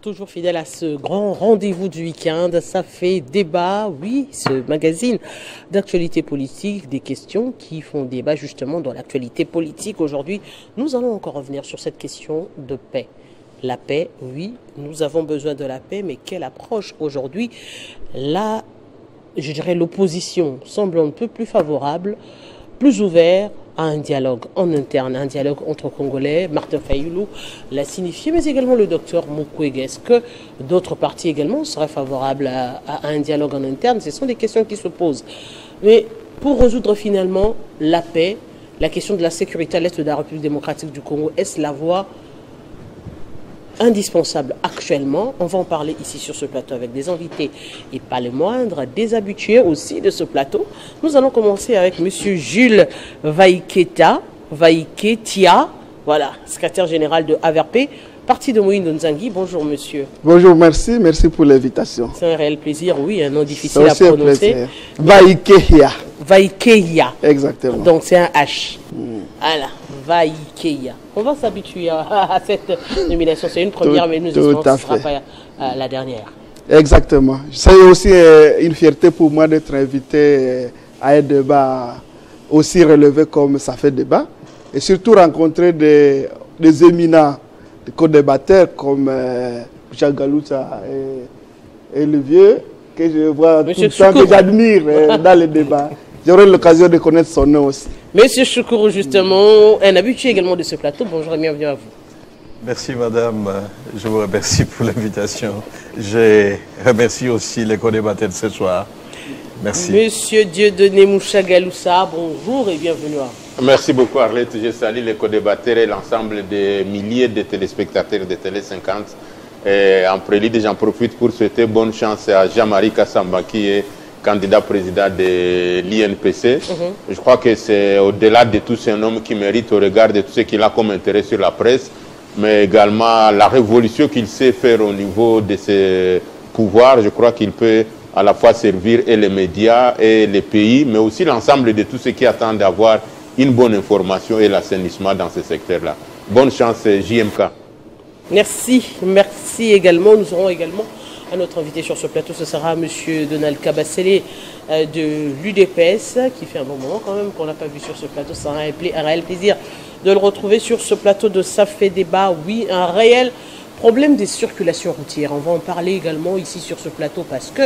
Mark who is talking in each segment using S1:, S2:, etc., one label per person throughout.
S1: toujours fidèle à ce grand rendez-vous du week-end. Ça fait débat, oui, ce magazine d'actualité politique, des questions qui font débat justement dans l'actualité politique. Aujourd'hui, nous allons encore revenir sur cette question de paix. La paix, oui, nous avons besoin de la paix, mais quelle approche aujourd'hui? Là, je dirais l'opposition semble un peu plus favorable, plus ouvert à un dialogue en interne, un dialogue entre Congolais. Martin Fayulu l'a signifié, mais également le docteur Mukwege. Est-ce que d'autres partis également seraient favorables à un dialogue en interne? Ce sont des questions qui se posent. Mais pour résoudre finalement la paix, la question de la sécurité à l'est de la République démocratique du Congo, est-ce la voie indispensable actuellement? On va en parler ici sur ce plateau avec des invités et pas les moindres, des habitués aussi de ce plateau. Nous allons commencer avec M. Jules Vaiketia, voilà, secrétaire général de AVRP, parti de Moïse Nzangi. Bonjour monsieur.
S2: Bonjour, merci pour l'invitation.
S1: C'est un réel plaisir, oui, un nom difficile à prononcer.
S2: Vaikeia.
S1: Vaikeia.
S2: Exactement.
S1: Donc c'est un H. Voilà, Vaikeia. On va s'habituer à cette nomination. C'est une première, mais nous espérons que ce ne sera pas la dernière. Exactement.
S2: C'est aussi une fierté pour moi d'être invité à un débat aussi relevé comme ça fait débat. Et surtout rencontrer des éminents, des co-débatteurs comme Jacques Galoucha et le vieux, que je vois
S1: Monsieur
S2: tout le temps, que j'admire dans les débats. J'aurai l'occasion de connaître son nom aussi.
S1: Monsieur Choukourou, justement, un habitué également de ce plateau. Bonjour et bienvenue à vous.
S3: Merci madame, je vous remercie pour l'invitation. Je remercie aussi les co-débatteurs de ce soir. Merci.
S1: Monsieur Dieudonné Mouchagaloussa, bonjour et bienvenue à vous.
S4: Merci beaucoup Arlette, je salue les co-débatteurs et l'ensemble des milliers de téléspectateurs de Télé 50. Et en prélude, j'en profite pour souhaiter bonne chance à Jean-Marie Kassamba qui est candidat président de l'INPC. Je crois que c'est au-delà de tout un homme qui mérite au regard de tout ce qu'il a comme intérêt sur la presse, mais également la révolution qu'il sait faire au niveau de ses pouvoirs. Je crois qu'il peut à la fois servir et les médias et les pays, mais aussi l'ensemble de tous ceux qui attendent d'avoir une bonne information et l'assainissement dans ce secteur-là. Bonne chance JMK.
S1: Merci, merci également. Nous aurons également un autre invité sur ce plateau, ce sera M. Donald Kabasele de l'UDPS, qui fait un bon moment quand même qu'on n'a pas vu sur ce plateau. C'est un réel plaisir de le retrouver sur ce plateau de Ça fait débat. Oui, un réel problème des circulations routières. On va en parler également ici sur ce plateau parce que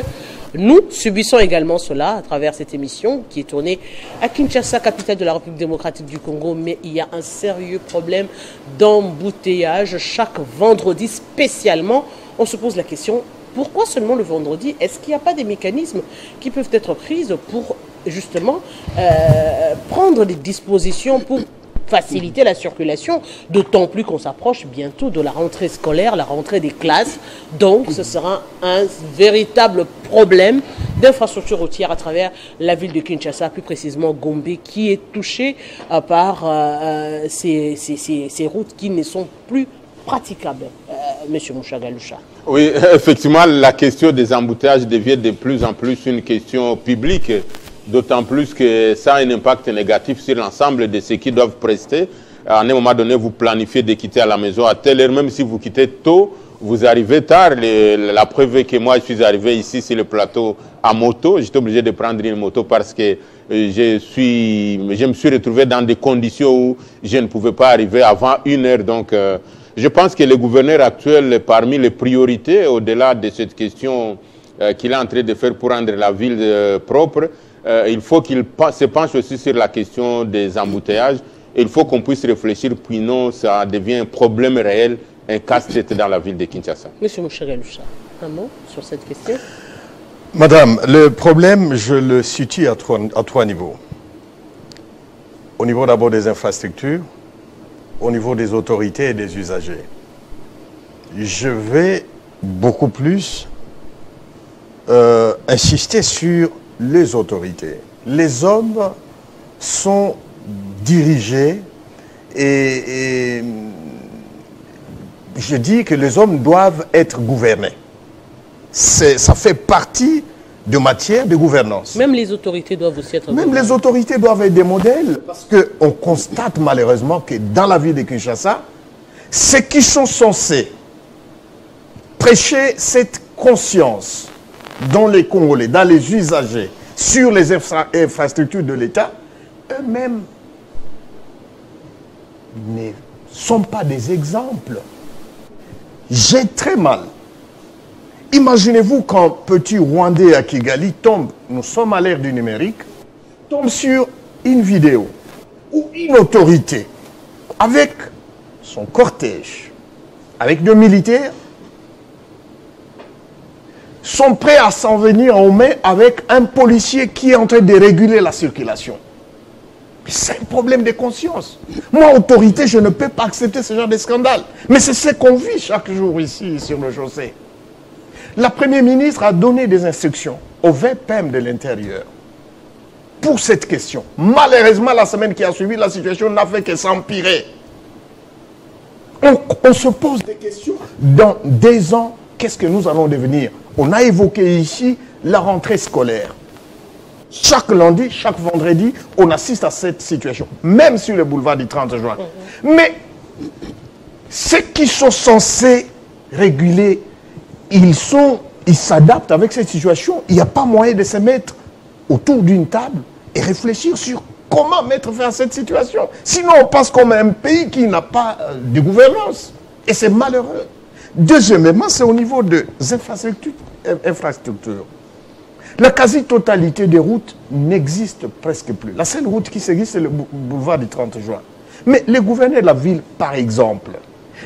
S1: nous subissons également cela à travers cette émission qui est tournée à Kinshasa, capitale de la République démocratique du Congo. Mais il y a un sérieux problème d'embouteillage chaque vendredi spécialement. On se pose la question, pourquoi seulement le vendredi? Est-ce qu'il n'y a pas des mécanismes qui peuvent être pris pour justement prendre des dispositions pour faciliter la circulation, d'autant plus qu'on s'approche bientôt de la rentrée scolaire, la rentrée des classes. Donc ce sera un véritable problème d'infrastructure routière à travers la ville de Kinshasa, plus précisément Gombe, qui est touchée par ces routes qui ne sont plus praticables. Monsieur Mouchagaloucha.
S4: Oui, effectivement, la question des embouteillages devient de plus en plus une question publique, d'autant plus que ça a un impact négatif sur l'ensemble de ceux qui doivent prester. À un moment donné, vous planifiez de quitter à la maison à telle heure, même si vous quittez tôt, vous arrivez tard. La preuve est que moi, je suis arrivé ici sur le plateau à moto. J'étais obligé de prendre une moto parce que je me suis retrouvé dans des conditions où je ne pouvais pas arriver avant 1 heure. Donc, je pense que le gouverneur actuel, parmi les priorités, au-delà de cette question qu'il est en train de faire pour rendre la ville propre, il faut qu'il se penche aussi sur la question des embouteillages. Il faut qu'on puisse réfléchir, puis non, ça devient un problème réel, un casse-tête dans la ville de Kinshasa.
S1: Monsieur Mouchagaloucha, un mot sur cette question?
S3: Madame, le problème, je le situe à trois niveaux. Au niveau d'abord des infrastructures, au niveau des autorités et des usagers. Je vais beaucoup plus insister sur les autorités. Les hommes sont dirigés et je dis que les hommes doivent être gouvernés. Ça fait partie de matière de gouvernance.
S1: Même les autorités doivent aussi être...
S3: Même les autorités doivent être des modèles, parce qu'on constate malheureusement que dans la ville de Kinshasa, ceux qui sont censés prêcher cette conscience dans les Congolais, dans les usagers, sur les infrastructures de l'État, eux-mêmes ne sont pas des exemples. J'ai très mal. Imaginez-vous qu'un petit Rwandais à Kigali tombe, nous sommes à l'ère du numérique, tombe sur une vidéo où une autorité, avec son cortège, avec des militaires, sont prêts à s'en venir en main avec un policier qui est en train de réguler la circulation. C'est un problème de conscience. Moi, autorité, je ne peux pas accepter ce genre de scandale. Mais c'est ce qu'on vit chaque jour ici, sur le chaussée. La Première ministre a donné des instructions au VPM de l'Intérieur pour cette question. Malheureusement, la semaine qui a suivi, la situation n'a fait que s'empirer. On se pose des questions. Dans 2 ans, qu'est-ce que nous allons devenir? On a évoqué ici la rentrée scolaire. Chaque lundi, chaque vendredi, on assiste à cette situation, même sur le boulevard du 30 juin. Mais ceux qui sont censés réguler, ils s'adaptent avec cette situation. Il n'y a pas moyen de se mettre autour d'une table et réfléchir sur comment mettre fin à cette situation. Sinon, on passe comme un pays qui n'a pas de gouvernance. Et c'est malheureux. Deuxièmement, c'est au niveau des infrastructures. La quasi-totalité des routes n'existe presque plus. La seule route qui existe, c'est le boulevard du 30 juin. Mais le gouverneur de la ville, par exemple,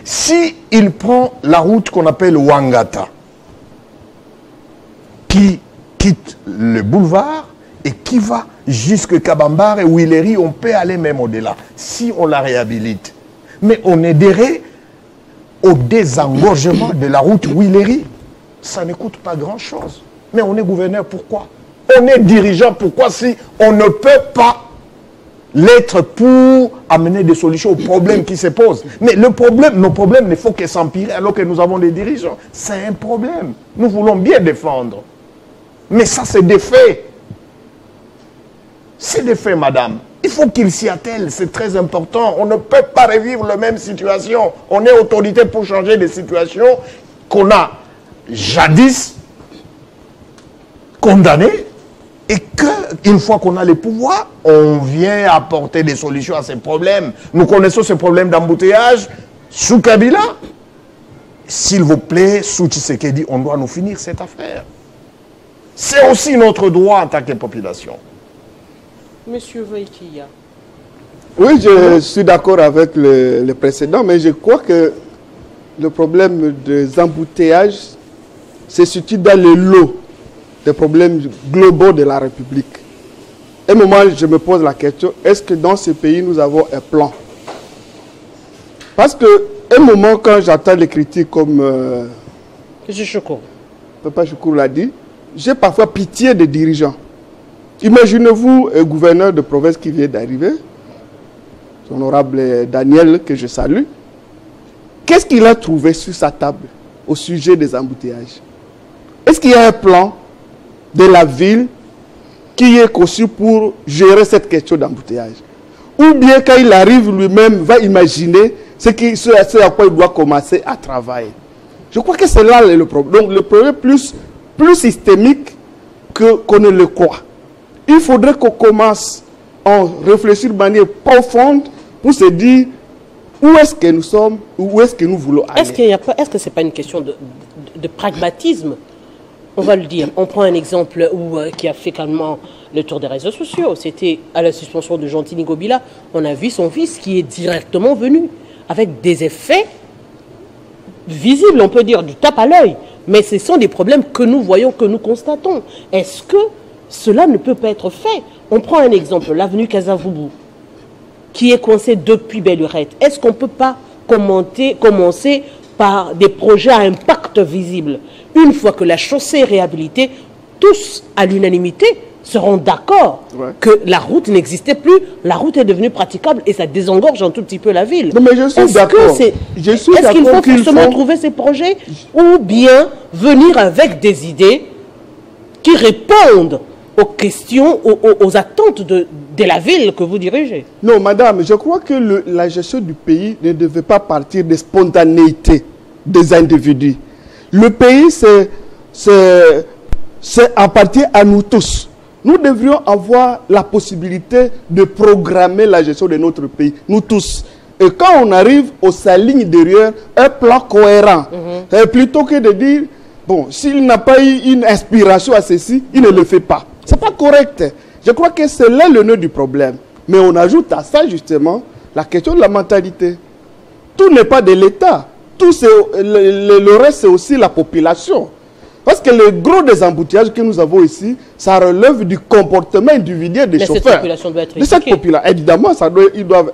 S3: s'il prend la route qu'on appelle Wangata, qui quitte le boulevard et qui va jusqu'à Kabambar et Willery, on peut aller même au-delà, si on la réhabilite. Mais on aiderait au désengorgement de la route Willery. Ça ne coûte pas grand-chose. Mais on est gouverneur, pourquoi? On est dirigeant, pourquoi si on ne peut pas l'être pour amener des solutions aux problèmes qui se posent? Mais le problème, nos problèmes ne font que s'empirer alors que nous avons des dirigeants. C'est un problème. Nous voulons bien défendre. Mais ça, c'est des faits. C'est des faits, madame. Il faut qu'il s'y attelle, c'est très important. On ne peut pas revivre la même situation. On est autorité pour changer des situations qu'on a jadis condamnées et qu'une fois qu'on a les pouvoirs, on vient apporter des solutions à ces problèmes. Nous connaissons ce problème d'embouteillage sous Kabila. S'il vous plaît, sous Tshisekedi, on doit nous finir cette affaire. C'est aussi notre droit en tant que population.
S1: Monsieur Voïkia.
S2: Oui, je suis d'accord avec le précédent, mais je crois que le problème des embouteillages se situe dans le lot des problèmes globaux de la République. À un moment, je me pose la question, est-ce que dans ce pays, nous avons un plan? Parce qu'à un moment, quand j'entends les critiques comme Papa Choukou l'a dit, j'ai parfois pitié des dirigeants. Imaginez-vous un gouverneur de province qui vient d'arriver, l'honorable Daniel, que je salue. Qu'est-ce qu'il a trouvé sur sa table au sujet des embouteillages? Est-ce qu'il y a un plan de la ville qui est conçu pour gérer cette question d'embouteillage? Ou bien quand il arrive lui-même, va imaginer ce à quoi il doit commencer à travailler? Je crois que c'est là le problème. Donc le problème plus systémique qu'on ne le croit. Il faudrait qu'on commence à réfléchir de manière profonde pour se dire où est-ce que nous sommes, où est-ce que nous voulons aller.
S1: Est-ce que ce n'est pas une question de pragmatisme? On va le dire. On prend un exemple qui a fait calmement le tour des réseaux sociaux. C'était à la suspension de Gentini Gobila. On a vu son fils qui est directement venu avec des effets visibles, on peut dire, du tape à l'œil. Mais ce sont des problèmes que nous voyons, que nous constatons. Est-ce que cela ne peut pas être fait? On prend un exemple, l'avenue Kasavubu, qui est coincée depuis Bellurette. Est-ce qu'on ne peut pas commencer par des projets à impact visible? Une fois que la chaussée est réhabilitée, tous, à l'unanimité, seront d'accord que la route n'existait plus, la route est devenue praticable et ça désengorge un tout petit peu la ville.
S2: Non, mais je suis d'accord.
S1: Est-ce qu'il faut forcément trouver ces projets ou bien venir avec des idées qui répondent aux questions, aux attentes de la ville que vous dirigez?
S2: Non, madame, je crois que la gestion du pays ne devait pas partir de spontanéité des individus. Le pays, c'est appartient à nous tous. Nous devrions avoir la possibilité de programmer la gestion de notre pays, nous tous. Et quand on arrive, on s'aligne derrière un plan cohérent. Plutôt que de dire, bon, s'il n'a pas eu une inspiration à ceci, il ne le fait pas. Ce n'est pas correct. Je crois que c'est là le nœud du problème. Mais on ajoute à ça, justement, la question de la mentalité. Tout n'est pas de l'État. Le reste, c'est aussi la population. Parce que le gros des embouteillages que nous avons ici, ça relève du comportement individuel des chauffeurs.
S1: Cette population doit être éduquée.
S2: Cette population, évidemment, ils doivent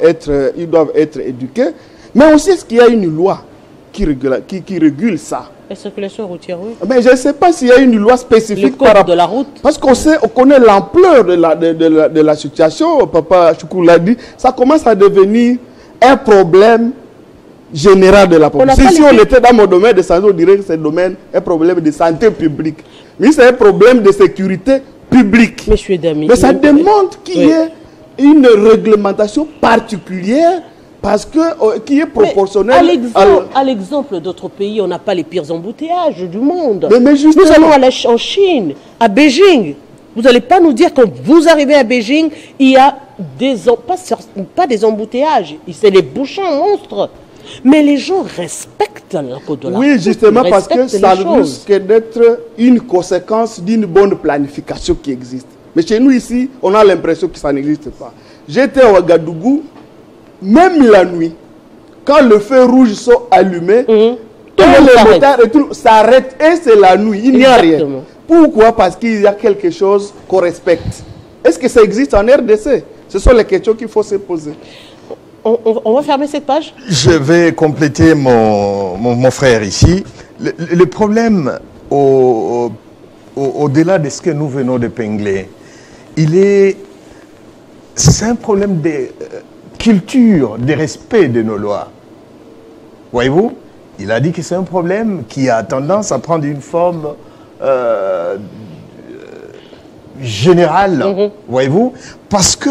S2: être éduqués. Mais aussi, est-ce qu'il y a une loi qui régule ça?
S1: La circulation routière, oui.
S2: Mais je ne sais pas s'il y a une loi spécifique
S1: par rapport de la route.
S2: Parce qu'on connaît l'ampleur de la situation. Papa Choukou l'a dit, ça commence à devenir un problème général de la population. Si on était dans mon domaine de santé, on dirait que c'est un problème de santé publique. Mais c'est un problème de sécurité publique.
S1: Messieurs, dames,
S2: mais ça demande qu'il y ait une réglementation particulière parce que qui est proportionnelle.
S1: À l'exemple d'autres pays, on n'a pas les pires embouteillages du monde.
S2: Mais justement,
S1: nous allons aller en Chine, à Beijing. Vous n'allez pas nous dire que vous arrivez à Beijing, il y a pas des embouteillages, c'est des bouchons monstres. Mais les gens respectent la code de la route.
S2: Oui, justement, parce que ça risque d'être une conséquence d'une bonne planification qui existe. Mais chez nous ici, on a l'impression que ça n'existe pas. J'étais à Ouagadougou, même la nuit, quand le feu rouge sont allumés, tous les motards s'arrêtent et c'est la nuit, il n'y a rien. Pourquoi? Parce qu'il y a quelque chose qu'on respecte. Est-ce que ça existe en RDC? Ce sont les questions qu'il faut se poser.
S1: On va fermer cette page.
S3: Je vais compléter mon frère ici. Le problème, au-delà de ce que nous venons d'épingler, c'est un problème de culture, de respect de nos lois. Voyez-vous? Il a dit que c'est un problème qui a tendance à prendre une forme générale. Voyez-vous? Parce que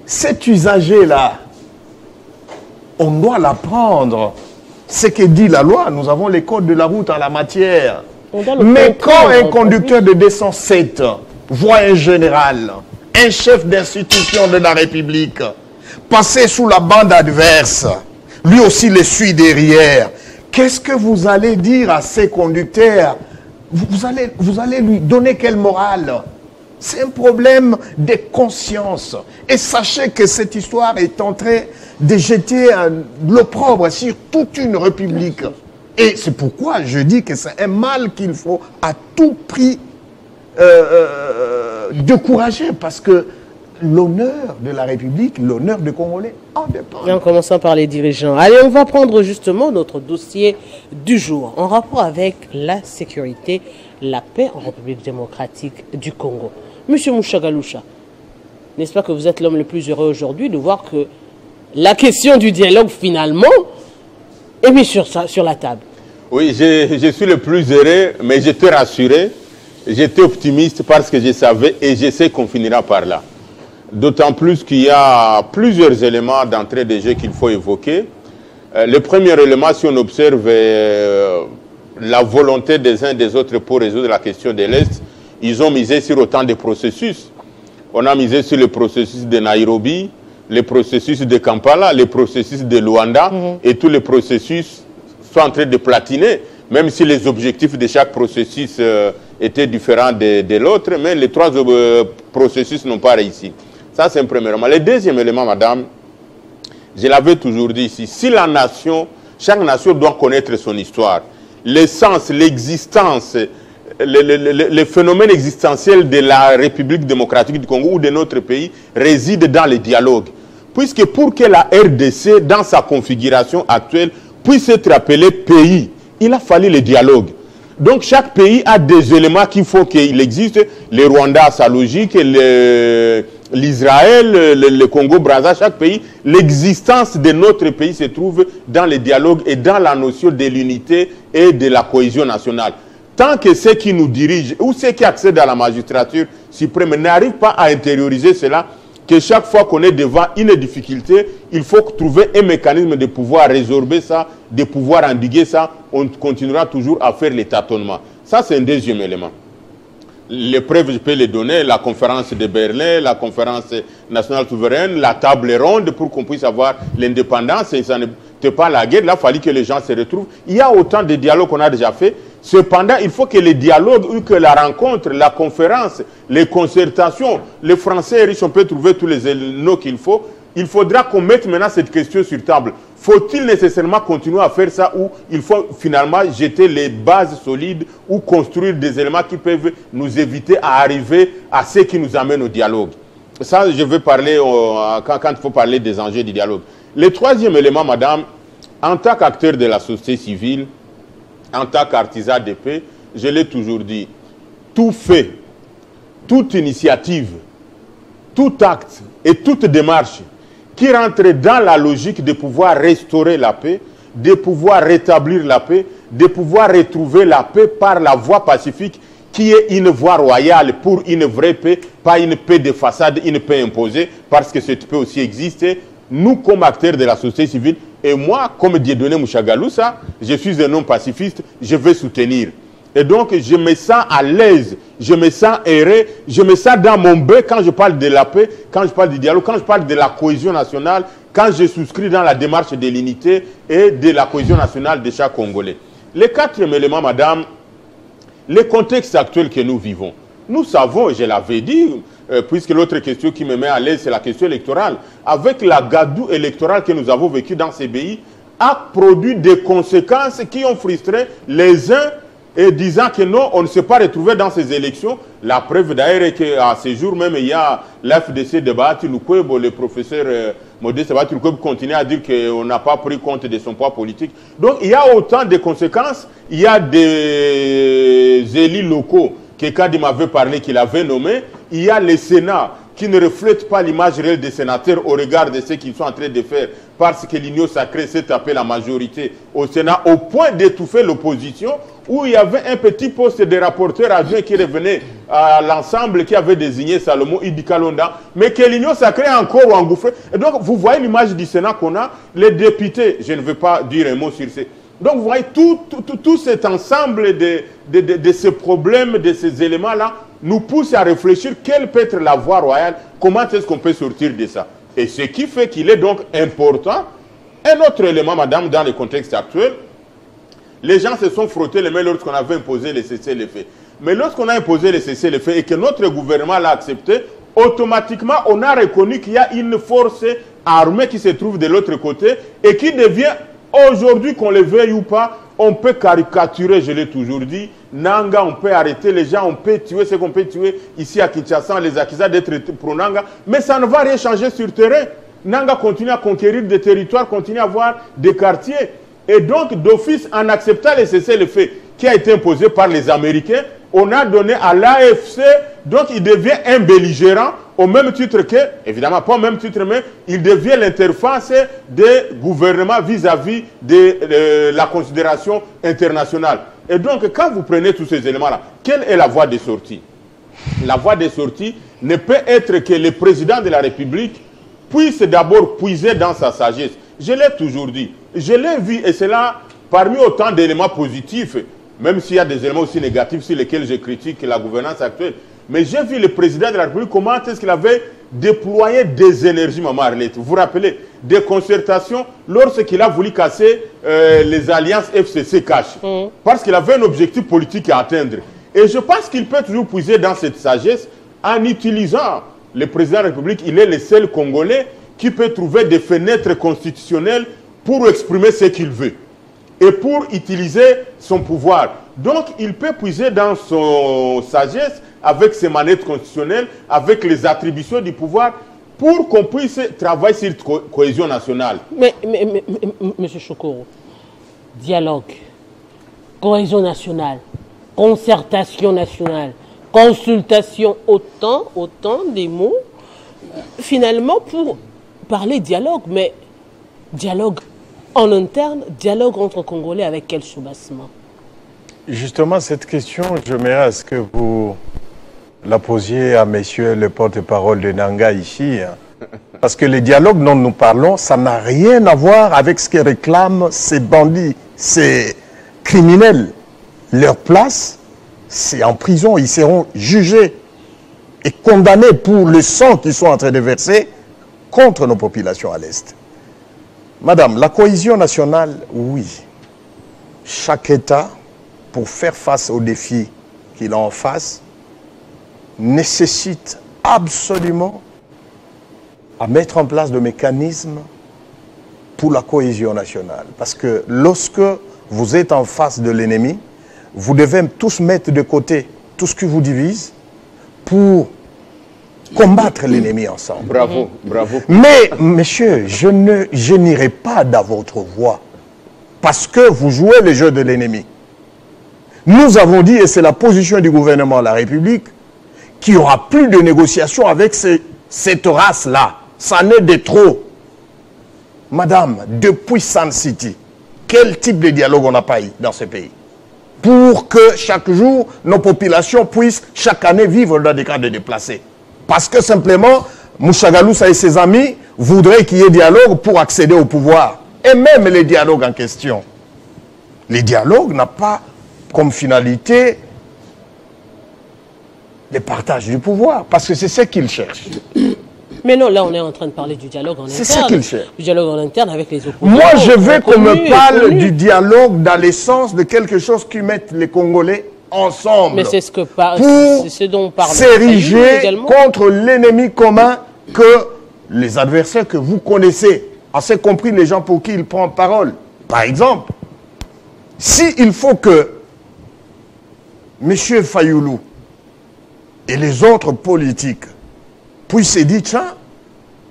S3: cet usager-là, on doit l'apprendre. Ce que dit la loi, nous avons les codes de la route en la matière. Mais quand un conducteur de 207 voit un général, un chef d'institution de la République, passer sous la bande adverse, lui aussi le suit derrière, qu'est-ce que vous allez dire à ces conducteurs? Vous allez lui donner quelle morale? C'est un problème de conscience. Et sachez que cette histoire est en train de jeter l'opprobre sur toute une république. Et c'est pourquoi je dis que c'est un mal qu'il faut à tout prix décourager. Parce que l'honneur de la République, l'honneur des Congolais en dépend.
S1: Et en commençant par les dirigeants. Allez, on va prendre justement notre dossier du jour en rapport avec la sécurité, la paix en République démocratique du Congo. Monsieur Mouchagaloucha, n'est-ce pas que vous êtes l'homme le plus heureux aujourd'hui de voir que la question du dialogue finalement est mise sur la table?
S4: Oui, je suis le plus heureux, mais j'étais rassuré, j'étais optimiste parce que je savais et je sais qu'on finira par là. D'autant plus qu'il y a plusieurs éléments d'entrée de jeu qu'il faut évoquer. Le premier élément, si on observe la volonté des uns et des autres pour résoudre la question de l'Est, ils ont misé sur autant de processus. On a misé sur le processus de Nairobi, le processus de Kampala, le processus de Luanda, et tous les processus sont en train de platiner, même si les objectifs de chaque processus étaient différents de l'autre, mais les trois processus n'ont pas réussi. Ça, c'est un premier élément. Le deuxième élément, madame, je l'avais toujours dit ici, si la nation, chaque nation doit connaître son histoire, l'essence, l'existence, le phénomène existentiel de la République démocratique du Congo ou de notre pays réside dans le dialogue. Puisque pour que la RDC, dans sa configuration actuelle, puisse être appelée pays, il a fallu le dialogue. Donc chaque pays a des éléments qu'il faut qu'il existe. Le Rwanda a sa logique, l'Israël, le Congo-Brazza, chaque pays, l'existence de notre pays se trouve dans le dialogue et dans la notion de l'unité et de la cohésion nationale. Tant que ceux qui nous dirigent ou ceux qui accèdent à la magistrature suprême n'arrivent pas à intérioriser cela, que chaque fois qu'on est devant une difficulté, il faut trouver un mécanisme de pouvoir résorber ça, de pouvoir endiguer ça. On continuera toujours à faire les tâtonnements. Ça, c'est un deuxième élément. Les preuves, je peux les donner, la conférence de Berlin, la conférence nationale souveraine, la table ronde pour qu'on puisse avoir l'indépendance. Et ça n'était pas la guerre, là, il fallait que les gens se retrouvent. Il y a autant de dialogues qu'on a déjà fait. Cependant, il faut que les dialogues, ou que la rencontre, la conférence, les concertations, les Français riches, on peut trouver tous les éléments qu'il faut. Il faudra qu'on mette maintenant cette question sur table. Faut-il nécessairement continuer à faire ça ou il faut finalement jeter les bases solides ou construire des éléments qui peuvent nous éviter à arriver à ce qui nous amène au dialogue? Ça, je vais parler quand il faut parler des enjeux du dialogue. Le troisième élément, madame, en tant qu'acteur de la société civile, en tant qu'artisan de paix, je l'ai toujours dit, tout fait, toute initiative, tout acte et toute démarche qui rentre dans la logique de pouvoir restaurer la paix, de pouvoir rétablir la paix, de pouvoir retrouver la paix par la voie pacifique qui est une voie royale pour une vraie paix, pas une paix de façade, une paix imposée, parce que cette paix aussi existe. Nous, comme acteurs de la société civile, et moi, comme Dieudonné Mouchagaloussa, je suis un homme pacifiste, je vais soutenir. Et donc, je me sens à l'aise, je me sens erré, je me sens dans mon bain quand je parle de la paix, quand je parle du dialogue, quand je parle de la cohésion nationale, quand je souscris dans la démarche de l'unité et de la cohésion nationale de chaque Congolais. Le quatrième élément, madame, le contexte actuel que nous vivons. Nous savons, et je l'avais dit, puisque l'autre question qui me met à l'aise, c'est la question électorale. Avec la gadoue électorale que nous avons vécue dans ces pays, a produit des conséquences qui ont frustré les uns et disant que non, on ne s'est pas retrouvé dans ces élections. La preuve d'ailleurs est qu'à ce jour même, il y a l'FDC de Bahati Lukwebo, le professeur Modeste Bahati Lukwebo continue à dire qu'on n'a pas pris compte de son poids politique. Donc il y a autant de conséquences. Il y a des élus locaux que Kadim m'avait parlé, qu'il avait nommé. Il y a le Sénat qui ne reflète pas l'image réelle des sénateurs au regard de ce qu'ils sont en train de faire, parce que l'Union sacrée s'est tapée la majorité au Sénat au point d'étouffer l'opposition, où il y avait un petit poste de rapporteur adjoint qui revenait à l'ensemble qui avait désigné Salomon Idi Kalonda, mais que l'Union sacrée a encore engouffré. Et donc, vous voyez l'image du Sénat qu'on a, les députés, je ne veux pas dire un mot sur ces... Donc, vous voyez, tout cet ensemble de ces problèmes, de ces éléments-là, nous pousse à réfléchir quelle peut être la voie royale, comment est-ce qu'on peut sortir de ça. Et ce qui fait qu'il est donc important, un autre élément, madame, dans le contexte actuel, les gens se sont frottés les mains lorsqu'on avait imposé les cessez-le-feu. Mais lorsqu'on a imposé les cessez-le-feu et que notre gouvernement l'a accepté, automatiquement, on a reconnu qu'il y a une force armée qui se trouve de l'autre côté et qui devient, aujourd'hui, qu'on le veuille ou pas, on peut caricaturer, je l'ai toujours dit, Nanga, on peut arrêter les gens, on peut tuer ce qu'on peut tuer ici à Kinshasa, les accusés d'être pro-Nanga, mais ça ne va rien changer sur le terrain. Nanga continue à conquérir des territoires, continue à avoir des quartiers. Et donc, d'office, en acceptant les cessez-le-feu qui a été imposé par les Américains, on a donné à l'AFC, donc il devient un belligérant au même titre que, évidemment pas au même titre, mais il devient l'interface des gouvernements vis-à-vis de la considération internationale. Et donc, quand vous prenez tous ces éléments-là, quelle est la voie de sortie? La voie de sortie ne peut être que le président de la République puisse d'abord puiser dans sa sagesse. Je l'ai toujours dit. Je l'ai vu, et c'est là, parmi autant d'éléments positifs, même s'il y a des éléments aussi négatifs sur lesquels je critique la gouvernance actuelle, mais j'ai vu le président de la République, comment est-ce qu'il avait déployé des énergies, Maman Arlette. Vous vous rappelez, des concertations lorsqu'il a voulu casser les alliances FCC-Cash. Parce qu'il avait un objectif politique à atteindre. Et je pense qu'il peut toujours puiser dans cette sagesse en utilisant le président de la République. Il est le seul Congolais qui peut trouver des fenêtres constitutionnelles pour exprimer ce qu'il veut et pour utiliser son pouvoir. Donc, il peut puiser dans son sagesse, avec ses manettes constitutionnelles, avec les attributions du pouvoir, pour qu'on puisse travailler sur la cohésion nationale.
S1: Mais M. Chokoro, dialogue, cohésion nationale, concertation nationale, consultation, autant des mots, finalement, pour parler dialogue, mais dialogue en interne, dialogue entre Congolais avec quel soubassement?
S3: Justement, cette question, je mets à ce que vous la posiez à messieurs le porte-parole de Nanga ici. Parce que les dialogues dont nous parlons, ça n'a rien à voir avec ce que réclament ces bandits, ces criminels. Leur place, c'est en prison. Ils seront jugés et condamnés pour le sang qu'ils sont en train de verser contre nos populations à l'Est. Madame, la cohésion nationale, oui. Chaque État, pour faire face aux défis qu'il a en face, nécessite absolument à mettre en place des mécanismes pour la cohésion nationale. Parce que lorsque vous êtes en face de l'ennemi, vous devez tous mettre de côté tout ce qui vous divise pour combattre l'ennemi ensemble.
S4: Bravo, bravo.
S3: Mais, monsieur, je n'irai pas dans votre voie parce que vous jouez le jeu de l'ennemi. Nous avons dit, et c'est la position du gouvernement de la République, qu'il n'y aura plus de négociations avec cette race-là. Ça n'est de trop. Madame, depuis Sun City, quel type de dialogue on n'a pas eu dans ce pays? Pour que chaque jour, nos populations puissent chaque année vivre dans des cas de déplacés. Parce que simplement, Mouchagaloussa et ses amis voudraient qu'il y ait dialogue pour accéder au pouvoir. Et même les dialogues en question. Les dialogues n'ont pas comme finalité le partage du pouvoir. Parce que c'est ce qu'ils cherchent.
S1: Mais non, là, on est en train de parler du dialogue en interne.
S3: C'est ça qu'il cherche.
S1: Du dialogue en interne avec les opposants.
S3: Moi, je veux qu'on me parle du dialogue dans l'essence de quelque chose qui mette les Congolais ensemble.
S1: Mais c'est ce dont on parle.
S3: S'ériger contre l'ennemi commun que les adversaires que vous connaissez, assez compris les gens pour qui il prend parole. Par exemple, s'il faut que M. Fayoulou et les autres politiques puis se dit, tiens,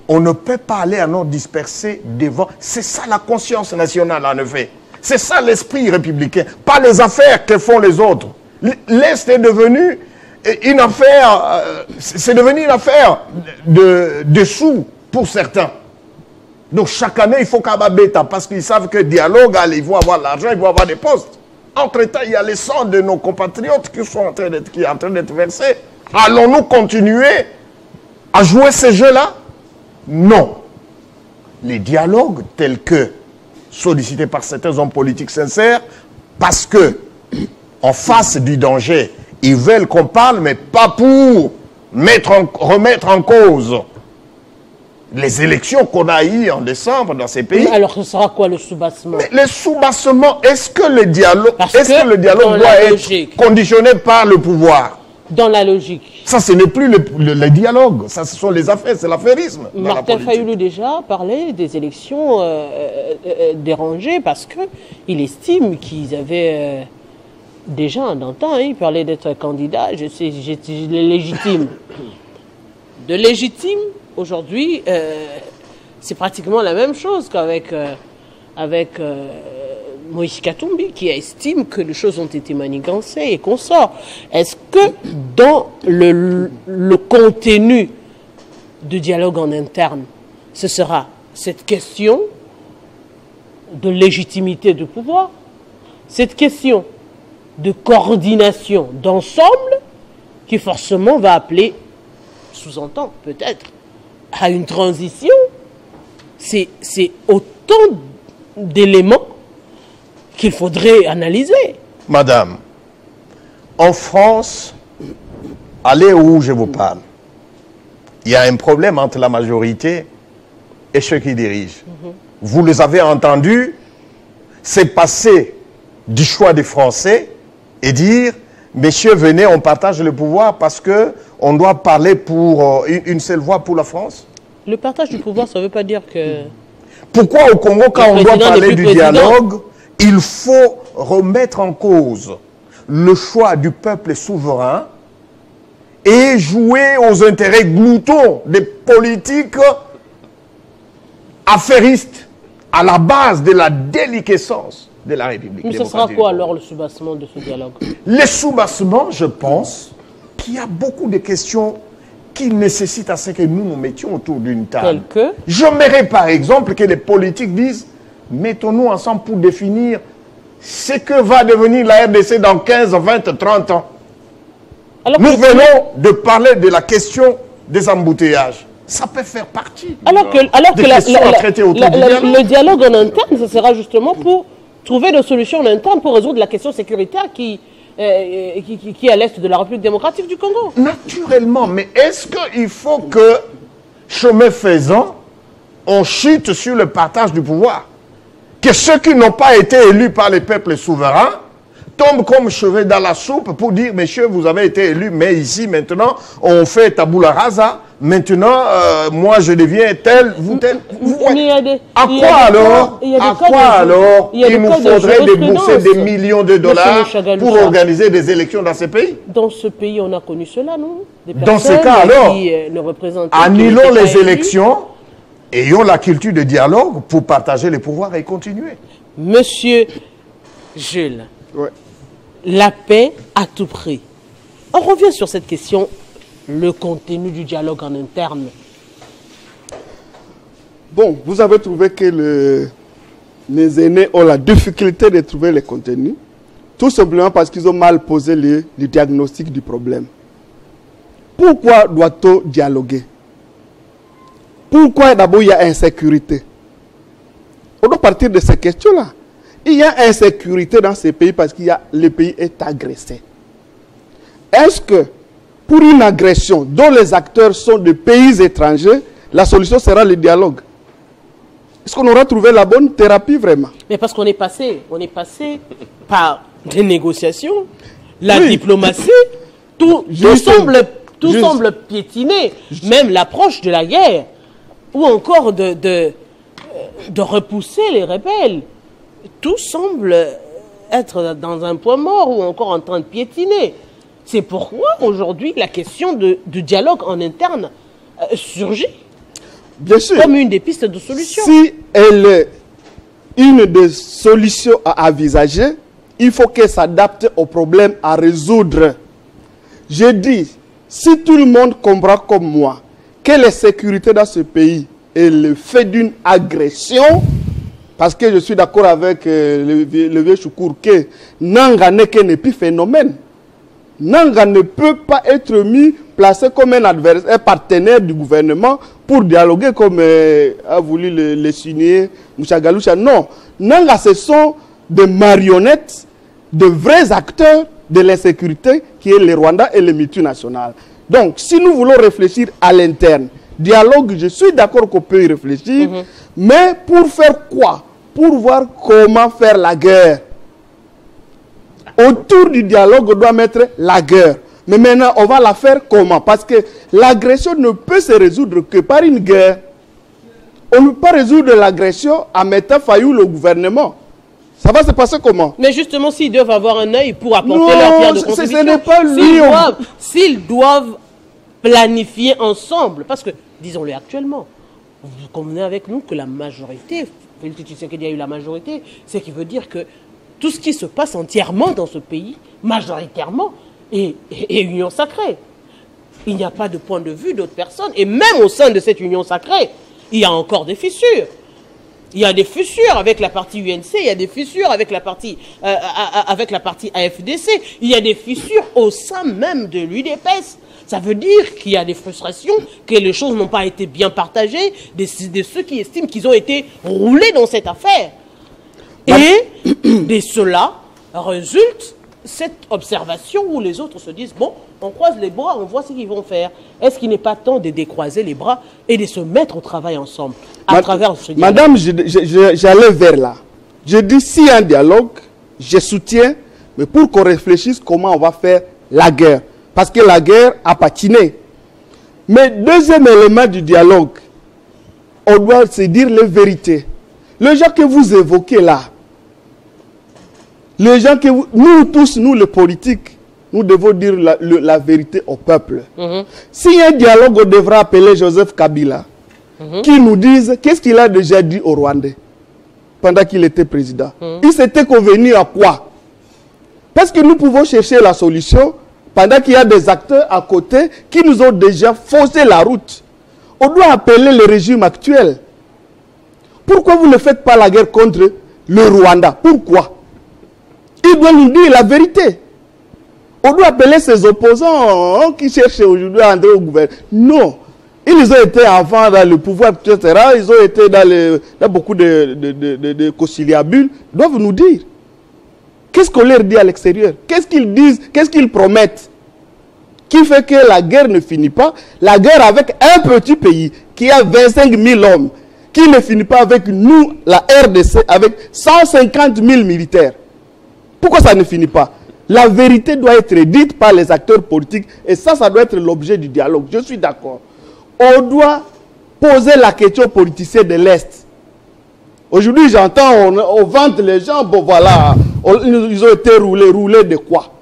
S3: on ne peut pas aller à non disperser devant. C'est ça la conscience nationale, en effet. C'est ça l'esprit républicain. Pas les affaires que font les autres. L'Est est devenu une affaire, c'est devenu une affaire de sous pour certains. Donc chaque année, il faut qu'Ababeta, parce qu'ils savent que dialogue, ils vont avoir l'argent, ils vont avoir des postes. Entre-temps, il y a les sangs de nos compatriotes qui sont en train d'être versés. Allons-nous continuer à jouer ces jeux-là? Non. Les dialogues tels que sollicités par certains hommes politiques sincères, parce que en face du danger, ils veulent qu'on parle, mais pas pour remettre en cause les élections qu'on a eues en décembre dans ces pays.
S1: Mais alors, ce sera quoi le soubassement?
S3: Mais le soubassement, est-ce que le dialogue doit être conditionné par le pouvoir?
S1: Dans la logique.
S3: Ça, ce n'est plus le dialogue. Ça, ce sont les affaires, c'est l'affairisme.
S1: Martin Fayoulou déjà parlait des élections dérangées parce qu'il estime qu'ils avaient déjà un temps, il parlait d'être candidat, j'étais légitime. De légitime, aujourd'hui, c'est pratiquement la même chose qu'avec Moïse Katumbi, qui estime que les choses ont été manigancées et qu'on sort. Est-ce que dans le contenu du dialogue en interne, ce sera cette question de légitimité du pouvoir, cette question de coordination d'ensemble, qui forcément va appeler, sous-entend peut-être, à une transition? C'est autant d'éléments qu'il faudrait analyser.
S3: Madame, en France, allez où je vous parle, il y a un problème entre la majorité et ceux qui dirigent. Vous les avez entendus, c'est passer du choix des Français et dire, messieurs, venez, on partage le pouvoir parce qu'on doit parler pour une seule voix pour la France.
S1: Le partage du pouvoir, ça ne veut pas dire que...
S3: Pourquoi au Congo, quand on doit parler du dialogue, il faut remettre en cause le choix du peuple souverain et jouer aux intérêts gloutons des politiques affairistes à la base de la déliquescence de la République.
S1: Mais ce sera quoi alors le soubassement de ce dialogue?
S3: Le soubassement, je pense qu'il y a beaucoup de questions qui nécessitent à ce que nous nous mettions autour d'une table. J'aimerais par exemple que les politiques disent mettons-nous ensemble pour définir ce que va devenir la RDC dans 15, 20, 30 ans. Nous venons de parler de la question des embouteillages. Ça peut faire partie
S1: le dialogue en interne, ce sera justement pour trouver des solutions en interne pour résoudre la question sécuritaire qui est à l'est de la République démocratique du Congo.
S3: Naturellement, mais est-ce qu'il faut que, chemin faisant, on chute sur le partage du pouvoir? Que ceux qui n'ont pas été élus par les peuples souverains tombent comme cheveux dans la soupe pour dire, messieurs, vous avez été élus, mais ici, maintenant, on fait tabula rasa. Maintenant, moi, je deviens tel, vous tel. À quoi alors il nous faudrait débourser des millions de dollars pour organiser des élections dans ces pays?
S1: Dans ce pays, on a connu cela, non?
S3: Dans ces cas, alors, annulons les élections, ayons la culture de dialogue pour partager les pouvoirs et continuer.
S1: Monsieur Jules,
S2: ouais.
S1: La paix à tout prix. On revient sur cette question. Le contenu du dialogue en interne.
S2: Bon, vous avez trouvé que mes aînés ont la difficulté de trouver le contenu, tout simplement parce qu'ils ont mal posé le diagnostic du problème. Pourquoi doit-on dialoguer? Pourquoi d'abord il y a insécurité? On doit partir de ces questions-là. Il y a insécurité dans ces pays parce que le pays est agressé. Est-ce que pour une agression dont les acteurs sont de pays étrangers, la solution sera le dialogue? Est-ce qu'on aura trouvé la bonne thérapie vraiment?
S1: Mais parce qu'on est passé par des négociations, la diplomatie, tout semble piétiner, même l'approche de la guerre, ou encore de repousser les rebelles. Tout semble être dans un point mort ou encore en train de piétiner. C'est pourquoi aujourd'hui la question du dialogue en interne surgit.
S2: Bien sûr.
S1: Comme une des pistes de solution.
S2: Si elle est une des solutions à envisager, il faut qu'elle s'adapte aux problèmes à résoudre. Je dis, si tout le monde comprend comme moi que la sécurité dans ce pays est le fait d'une agression, parce que je suis d'accord avec le vieux Choukour que Nanga n'est qu'un épiphénomène. Nanga ne peut pas être placé comme un adversaire, un partenaire du gouvernement pour dialoguer comme a voulu le signer Mouchagaloucha. Non, Nanga, ce sont des marionnettes, de vrais acteurs de l'insécurité qui est le Rwanda et le multinational. Donc, si nous voulons réfléchir à l'interne, dialogue, je suis d'accord qu'on peut y réfléchir, mais pour faire quoi? Pour voir comment faire la guerre. Autour du dialogue, on doit mettre la guerre. Mais maintenant, on va la faire comment? Parce que l'agression ne peut se résoudre que par une guerre. On ne peut pas résoudre l'agression en mettant faillot le gouvernement. Ça va se passer comment?
S1: Mais justement, s'ils doivent avoir un œil pour apporter leur pierre de contribution,
S2: ce n'est pas lui.
S1: S'ils doivent planifier ensemble, parce que, disons-le actuellement, vous convenez avec nous que la majorité, qu'il y a eu la majorité, c'est qui veut dire que tout ce qui se passe entièrement dans ce pays, majoritairement, est union sacrée. Il n'y a pas de point de vue d'autres personnes. Et même au sein de cette union sacrée, il y a encore des fissures. Il y a des fissures avec la partie UNC, il y a des fissures avec la partie AFDC, il y a des fissures au sein même de l'UDPS. Ça veut dire qu'il y a des frustrations, que les choses n'ont pas été bien partagées, de ceux qui estiment qu'ils ont été roulés dans cette affaire. Et de cela résulte cette observation où les autres se disent, bon, on croise les bras, on voit ce qu'ils vont faire. Est-ce qu'il n'est pas temps de décroiser les bras et de se mettre au travail ensemble à travers ce dialogue?
S2: Madame, j'allais vers là. Je dis, s'il y a un dialogue, je soutiens, mais pour qu'on réfléchisse comment on va faire la guerre. Parce que la guerre a patiné. Mais deuxième élément du dialogue, on doit se dire les vérités. Les gens que vous évoquez là, les gens que nous tous, nous les politiques, nous devons dire la vérité au peuple. S'il y a un dialogue, on devra appeler Joseph Kabila, qui nous dise qu'est-ce qu'il a déjà dit au Rwandais pendant qu'il était président. Il s'était convenu à quoi? Parce que nous pouvons chercher la solution pendant qu'il y a des acteurs à côté qui nous ont déjà faussé la route. On doit appeler le régime actuel. Pourquoi vous ne faites pas la guerre contre le Rwanda? Pourquoi? Il doit nous dire la vérité. On doit appeler ces opposants qui cherchent aujourd'hui à entrer au gouvernement. Non. Ils ont été avant dans le pouvoir, etc. Ils ont été dans beaucoup de conciliabules. Ils doivent nous dire. Qu'est-ce qu'on leur dit à l'extérieur? Qu'est-ce qu'ils disent? Qu'est-ce qu'ils promettent? Qui fait que la guerre ne finit pas? La guerre avec un petit pays qui a 25 000 hommes, qui ne finit pas avec nous, la RDC, avec 150 000 militaires. Pourquoi ça ne finit pas? La vérité doit être dite par les acteurs politiques et ça doit être l'objet du dialogue. Je suis d'accord. On doit poser la question politicienne de l'Est. Aujourd'hui, j'entends, on vante les gens, bon voilà, ils ont été roulés de quoi?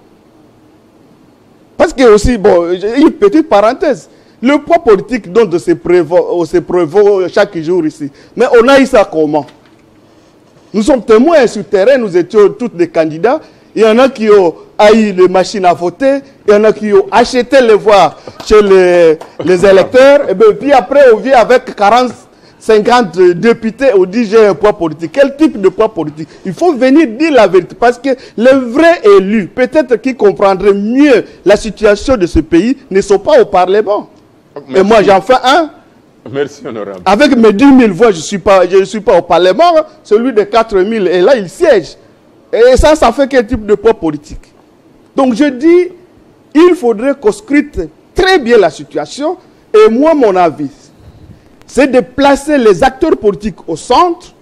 S2: Parce que aussi, bon, une petite parenthèse, le poids politique dont on se prévaut chaque jour ici, mais on a eu ça comment? Nous sommes témoins sur le terrain, nous étions tous des candidats. Il y en a qui ont eu les machines à voter, il y en a qui ont acheté les voix chez les électeurs, et puis après on vient avec 40, 50 députés, on dit j'ai un poids politique. Quel type de poids politique? Il faut venir dire la vérité, parce que les vrais élus, peut-être qui comprendraient mieux la situation de ce pays, ne sont pas au Parlement. Merci. Et moi j'en fais un.
S4: Merci, honorable. Avec
S2: mes 10 000 voix, je ne suis pas au Parlement. Celui de 4 000, et là, il siège. Et ça fait quel type de poids politique? Donc, je dis, il faudrait qu'on scrute très bien la situation. Et moi, mon avis, c'est de placer les acteurs politiques au centre.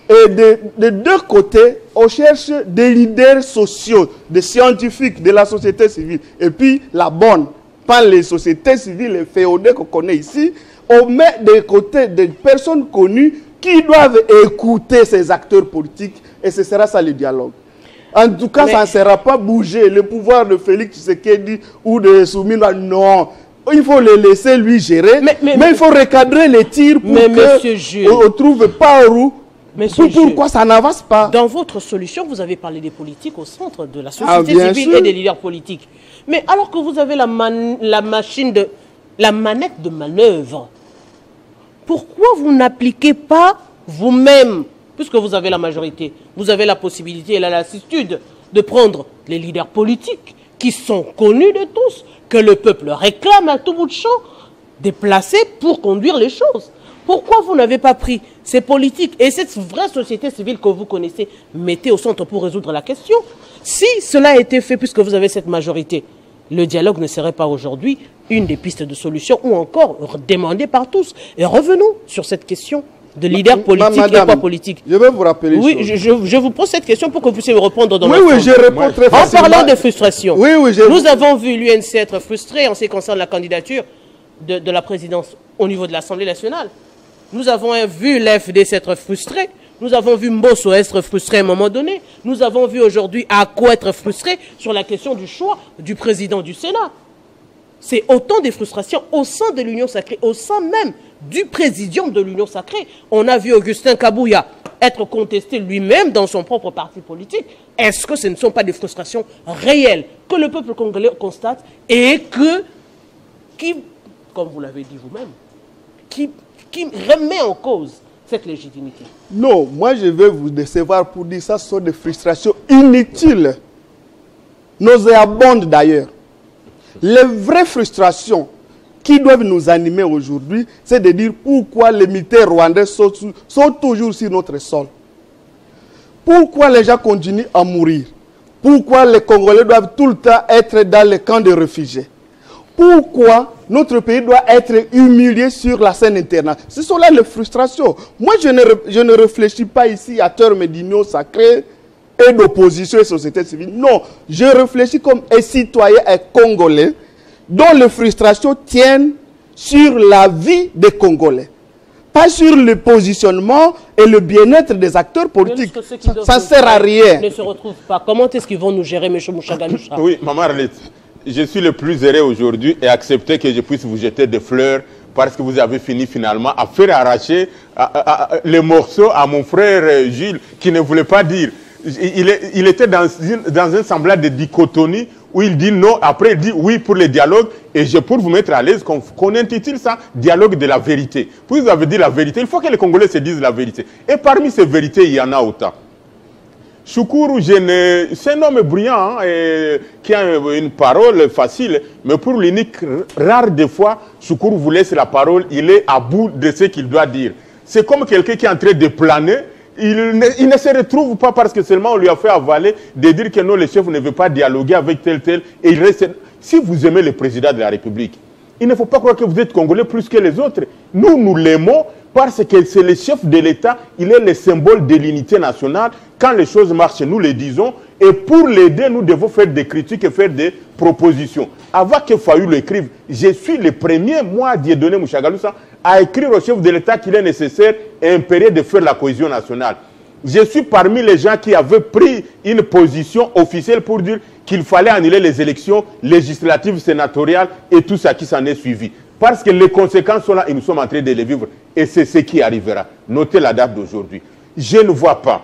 S2: Et de deux côtés, on cherche des leaders sociaux, des scientifiques, de la société civile. Et puis, la bonne, pas les sociétés civiles, les féodés qu'on connaît ici. On met de côté des personnes connues qui doivent écouter ces acteurs politiques et ce sera ça le dialogue. En tout cas, ça ne sera pas bouger. Le pouvoir de Félix Tshisekedi ou de Soumina, non. Il faut le laisser lui gérer, mais il faut recadrer les tirs pour qu'on ne trouve pas où. Pourquoi ça n'avance pas?
S1: Dans votre solution, vous avez parlé des politiques au centre de la société civile et des leaders politiques. Mais alors que vous avez la manette de manœuvre, pourquoi vous n'appliquez pas vous-même, puisque vous avez la majorité, vous avez la possibilité et la lassitude de prendre les leaders politiques qui sont connus de tous, que le peuple réclame à tout bout de champ, déplacés pour conduire les choses? Pourquoi vous n'avez pas pris ces politiques et cette vraie société civile que vous connaissez, mettez au centre pour résoudre la question? Si cela a été fait, puisque vous avez cette majorité, le dialogue ne serait pas aujourd'hui une des pistes de solution ou encore demandée par tous. Et revenons sur cette question de leader politique et poids politique.
S2: Je vais vous rappeler.
S1: Oui, je vous pose cette question pour que vous puissiez me répondre dans
S2: l'ensemble. Oui, je réponds très facilement.
S1: En parlant de frustration, nous avons vu l'UNC être frustré en ce qui concerne la candidature de la présidence au niveau de l'Assemblée nationale. Nous avons vu l'FD s'être frustré. Nous avons vu Mbosso être frustré à un moment donné. Nous avons vu aujourd'hui Ako être frustré sur la question du choix du président du Sénat. C'est autant de frustrations au sein de l'Union sacrée, au sein même du présidium de l'Union sacrée. On a vu Augustin Kabouya être contesté lui-même dans son propre parti politique. Est-ce que ce ne sont pas des frustrations réelles que le peuple congolais constate et qui, comme vous l'avez dit vous-même, qui remet en cause cette légitimité?
S2: Non, moi je vais vous décevoir pour dire ça, ce sont des frustrations inutiles, nauséabondes d'ailleurs. Les vraies frustrations qui doivent nous animer aujourd'hui, c'est de dire pourquoi les militaires rwandais sont toujours sur notre sol. Pourquoi les gens continuent à mourir? Pourquoi les Congolais doivent tout le temps être dans les camps de réfugiés? Pourquoi notre pays doit être humilié sur la scène internationale? Ce sont là les frustrations. Moi, je ne réfléchis pas ici à termes d'union sacrée et d'opposition et société civile. Non, je réfléchis comme un citoyen, un Congolais, dont les frustrations tiennent sur la vie des Congolais. Pas sur le positionnement et le bien-être des acteurs politiques. Ça ne sert à rien.
S1: Ne se retrouvent pas. Comment est-ce qu'ils vont nous gérer, M. Mouchaganoucha?
S4: Oui, Maman Arlette. Je suis le plus heureux aujourd'hui et accepter que je puisse vous jeter des fleurs parce que vous avez fini finalement à faire arracher les morceaux à mon frère Gilles qui ne voulait pas dire. Il était dans un semblant de dichotomie où il dit non, après il dit oui pour le dialogue. Et pour vous mettre à l'aise, qu'on intitule ça dialogue de la vérité. Puis vous avez dit la vérité, il faut que les Congolais se disent la vérité. Et parmi ces vérités, il y en a autant. Choukourou, c'est un homme brillant hein, et qui a une parole facile, mais pour l'unique rare des fois, Choukourou vous laisse la parole, il est à bout de ce qu'il doit dire. C'est comme quelqu'un qui est en train de planer, il ne se retrouve pas parce que seulement on lui a fait avaler de dire que non, le chef ne veut pas dialoguer avec tel, et il reste... Si vous aimez le président de la République, il ne faut pas croire que vous êtes Congolais plus que les autres. Nous, nous l'aimons parce que c'est le chef de l'État, il est le symbole de l'unité nationale. Quand les choses marchent, nous les disons. Et pour l'aider, nous devons faire des critiques et faire des propositions. Avant que Fayou l'écrive, je suis le premier, moi, Dieudonné Mouchagaloussa, à écrire au chef de l'État qu'il est nécessaire et impérieux de faire la cohésion nationale. Je suis parmi les gens qui avaient pris une position officielle pour dire qu'il fallait annuler les élections législatives, sénatoriales et tout ça qui s'en est suivi. Parce que les conséquences sont là et nous sommes en train de les vivre. Et c'est ce qui arrivera. Notez la date d'aujourd'hui. Je ne vois pas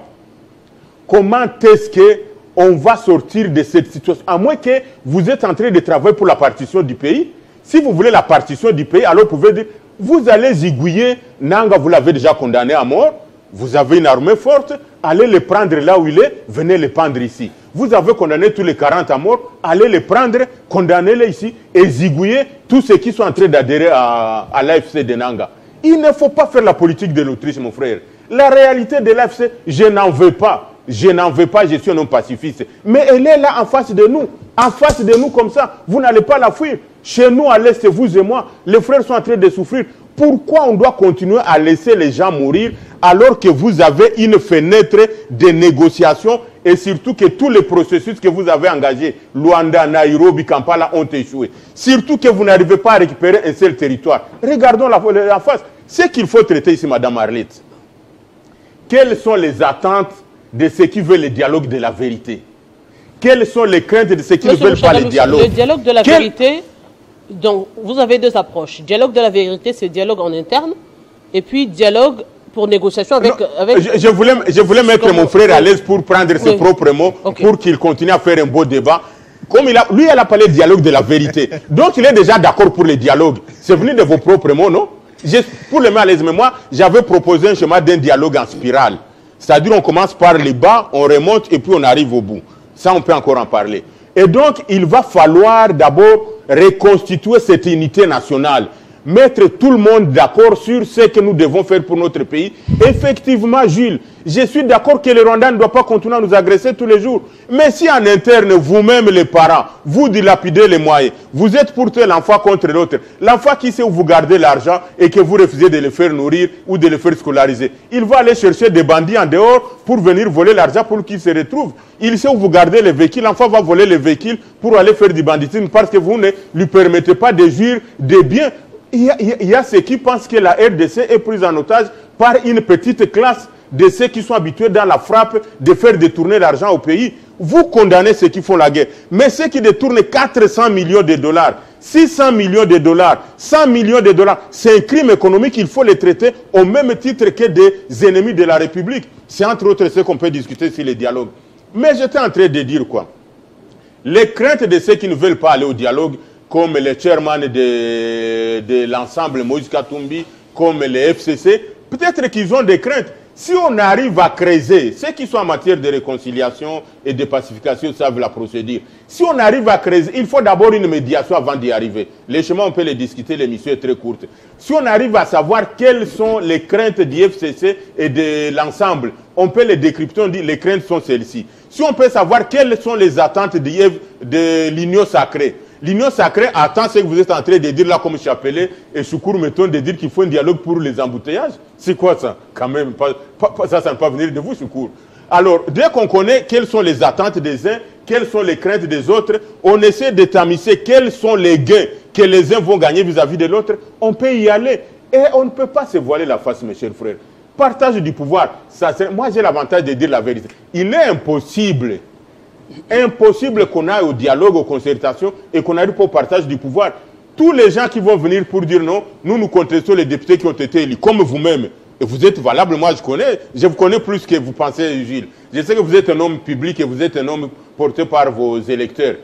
S4: comment est-ce qu'on va sortir de cette situation. À moins que vous êtes en train de travailler pour la partition du pays. Si vous voulez la partition du pays, alors vous pouvez dire, vous allez zigouiller, Nanga, vous l'avez déjà condamné à mort. Vous avez une armée forte, allez le prendre là où il est, venez le prendre ici. Vous avez condamné tous les 40 à mort, allez les prendre, condamnez-les ici et zigouiller tous ceux qui sont en train d'adhérer à l'AFC de Nanga. Il ne faut pas faire la politique de l'Autriche, mon frère. La réalité de l'AFC, je n'en veux pas. Je n'en veux pas, je suis un homme pacifiste. Mais elle est là en face de nous. En face de nous comme ça, vous n'allez pas la fuir. Chez nous, à l'Est, vous et moi, les frères sont en train de souffrir. Pourquoi on doit continuer à laisser les gens mourir alors que vous avez une fenêtre de négociation et surtout que tous les processus que vous avez engagés, Luanda, Nairobi, Kampala, ont échoué. Surtout que vous n'arrivez pas à récupérer un seul territoire. Regardons la face. Ce qu'il faut traiter ici, Madame Arlette, quelles sont les attentes de ceux qui veulent le dialogue de la vérité? Quelles sont les craintes de ceux qui ne veulent pas le dialogue?
S1: Le dialogue de la vérité... Donc, vous avez deux approches. Dialogue de la vérité, c'est dialogue en interne. Et puis, dialogue pour négociation avec...
S4: Je voulais mettre mon frère à l'aise pour prendre ses propres mots, pour qu'il continue à faire un beau débat. Comme lui, il a parlé de dialogue de la vérité. Donc, il est déjà d'accord pour le dialogue. C'est venu de vos propres mots, non? Pour le mettre à l'aise, mais moi, j'avais proposé un schéma d'un dialogue en spirale. C'est-à-dire, on commence par les bas, on remonte et puis on arrive au bout. Ça, on peut encore en parler. Et donc, il va falloir d'abord reconstituer cette unité nationale, mettre tout le monde d'accord sur ce que nous devons faire pour notre pays. Effectivement, Jules, je suis d'accord que le Rwanda ne doit pas continuer à nous agresser tous les jours. Mais si en interne, vous-même les parents, vous dilapidez les moyens, vous êtes pour tuer l'enfant contre l'autre, l'enfant qui sait où vous gardez l'argent et que vous refusez de le faire nourrir ou de le faire scolariser, il va aller chercher des bandits en dehors pour venir voler l'argent pour qu'il se retrouve. Il sait où vous gardez les véhicules, l'enfant va voler les véhicules pour aller faire du banditisme parce que vous ne lui permettez pas de jouir des biens. Il y a ceux qui pensent que la RDC est prise en otage par une petite classe de ceux qui sont habitués dans la frappe de faire détourner l'argent au pays. Vous condamnez ceux qui font la guerre. Mais ceux qui détournent 400 millions de dollars, 600 millions de dollars, 100 millions de dollars, c'est un crime économique, il faut les traiter au même titre que des ennemis de la République. C'est entre autres ce qu'on peut discuter sur les dialogues. Mais j'étais en train de dire quoi? Les craintes de ceux qui ne veulent pas aller au dialogue, comme les chairman de l'ensemble Moïse Katumbi, comme les FCC, peut-être qu'ils ont des craintes. Si on arrive à creuser, ceux qui sont en matière de réconciliation et de pacification savent la procédure. Si on arrive à creuser, il faut d'abord une médiation avant d'y arriver. Les chemins, on peut les discuter, l'émission est très courte. Si on arrive à savoir quelles sont les craintes du FCC et de l'ensemble, on peut les décrypter, on dit les craintes sont celles-ci. Si on peut savoir quelles sont les attentes de l'Union sacrée, l'Union sacrée attend ce que vous êtes en train de dire là comme Chapelet et Choukourou mettons de dire qu'il faut un dialogue pour les embouteillages. C'est quoi ça? Quand même, ça ne peut pas venir de vous, Choukourou. Alors, dès qu'on connaît quelles sont les attentes des uns, quelles sont les craintes des autres, on essaie de tamiser quels sont les gains que les uns vont gagner vis-à-vis de l'autre, on peut y aller. Et on ne peut pas se voiler la face, mes chers frères. Partage du pouvoir, moi j'ai l'avantage de dire la vérité. Il est impossible qu'on aille au dialogue, aux concertations et qu'on arrive au partage du pouvoir. Tous les gens qui vont venir pour dire non, nous contestons les députés qui ont été élus, comme vous-même. Et vous êtes valable, moi je vous connais plus que vous pensez, Gilles. Je sais que vous êtes un homme public et vous êtes un homme porté par vos électeurs.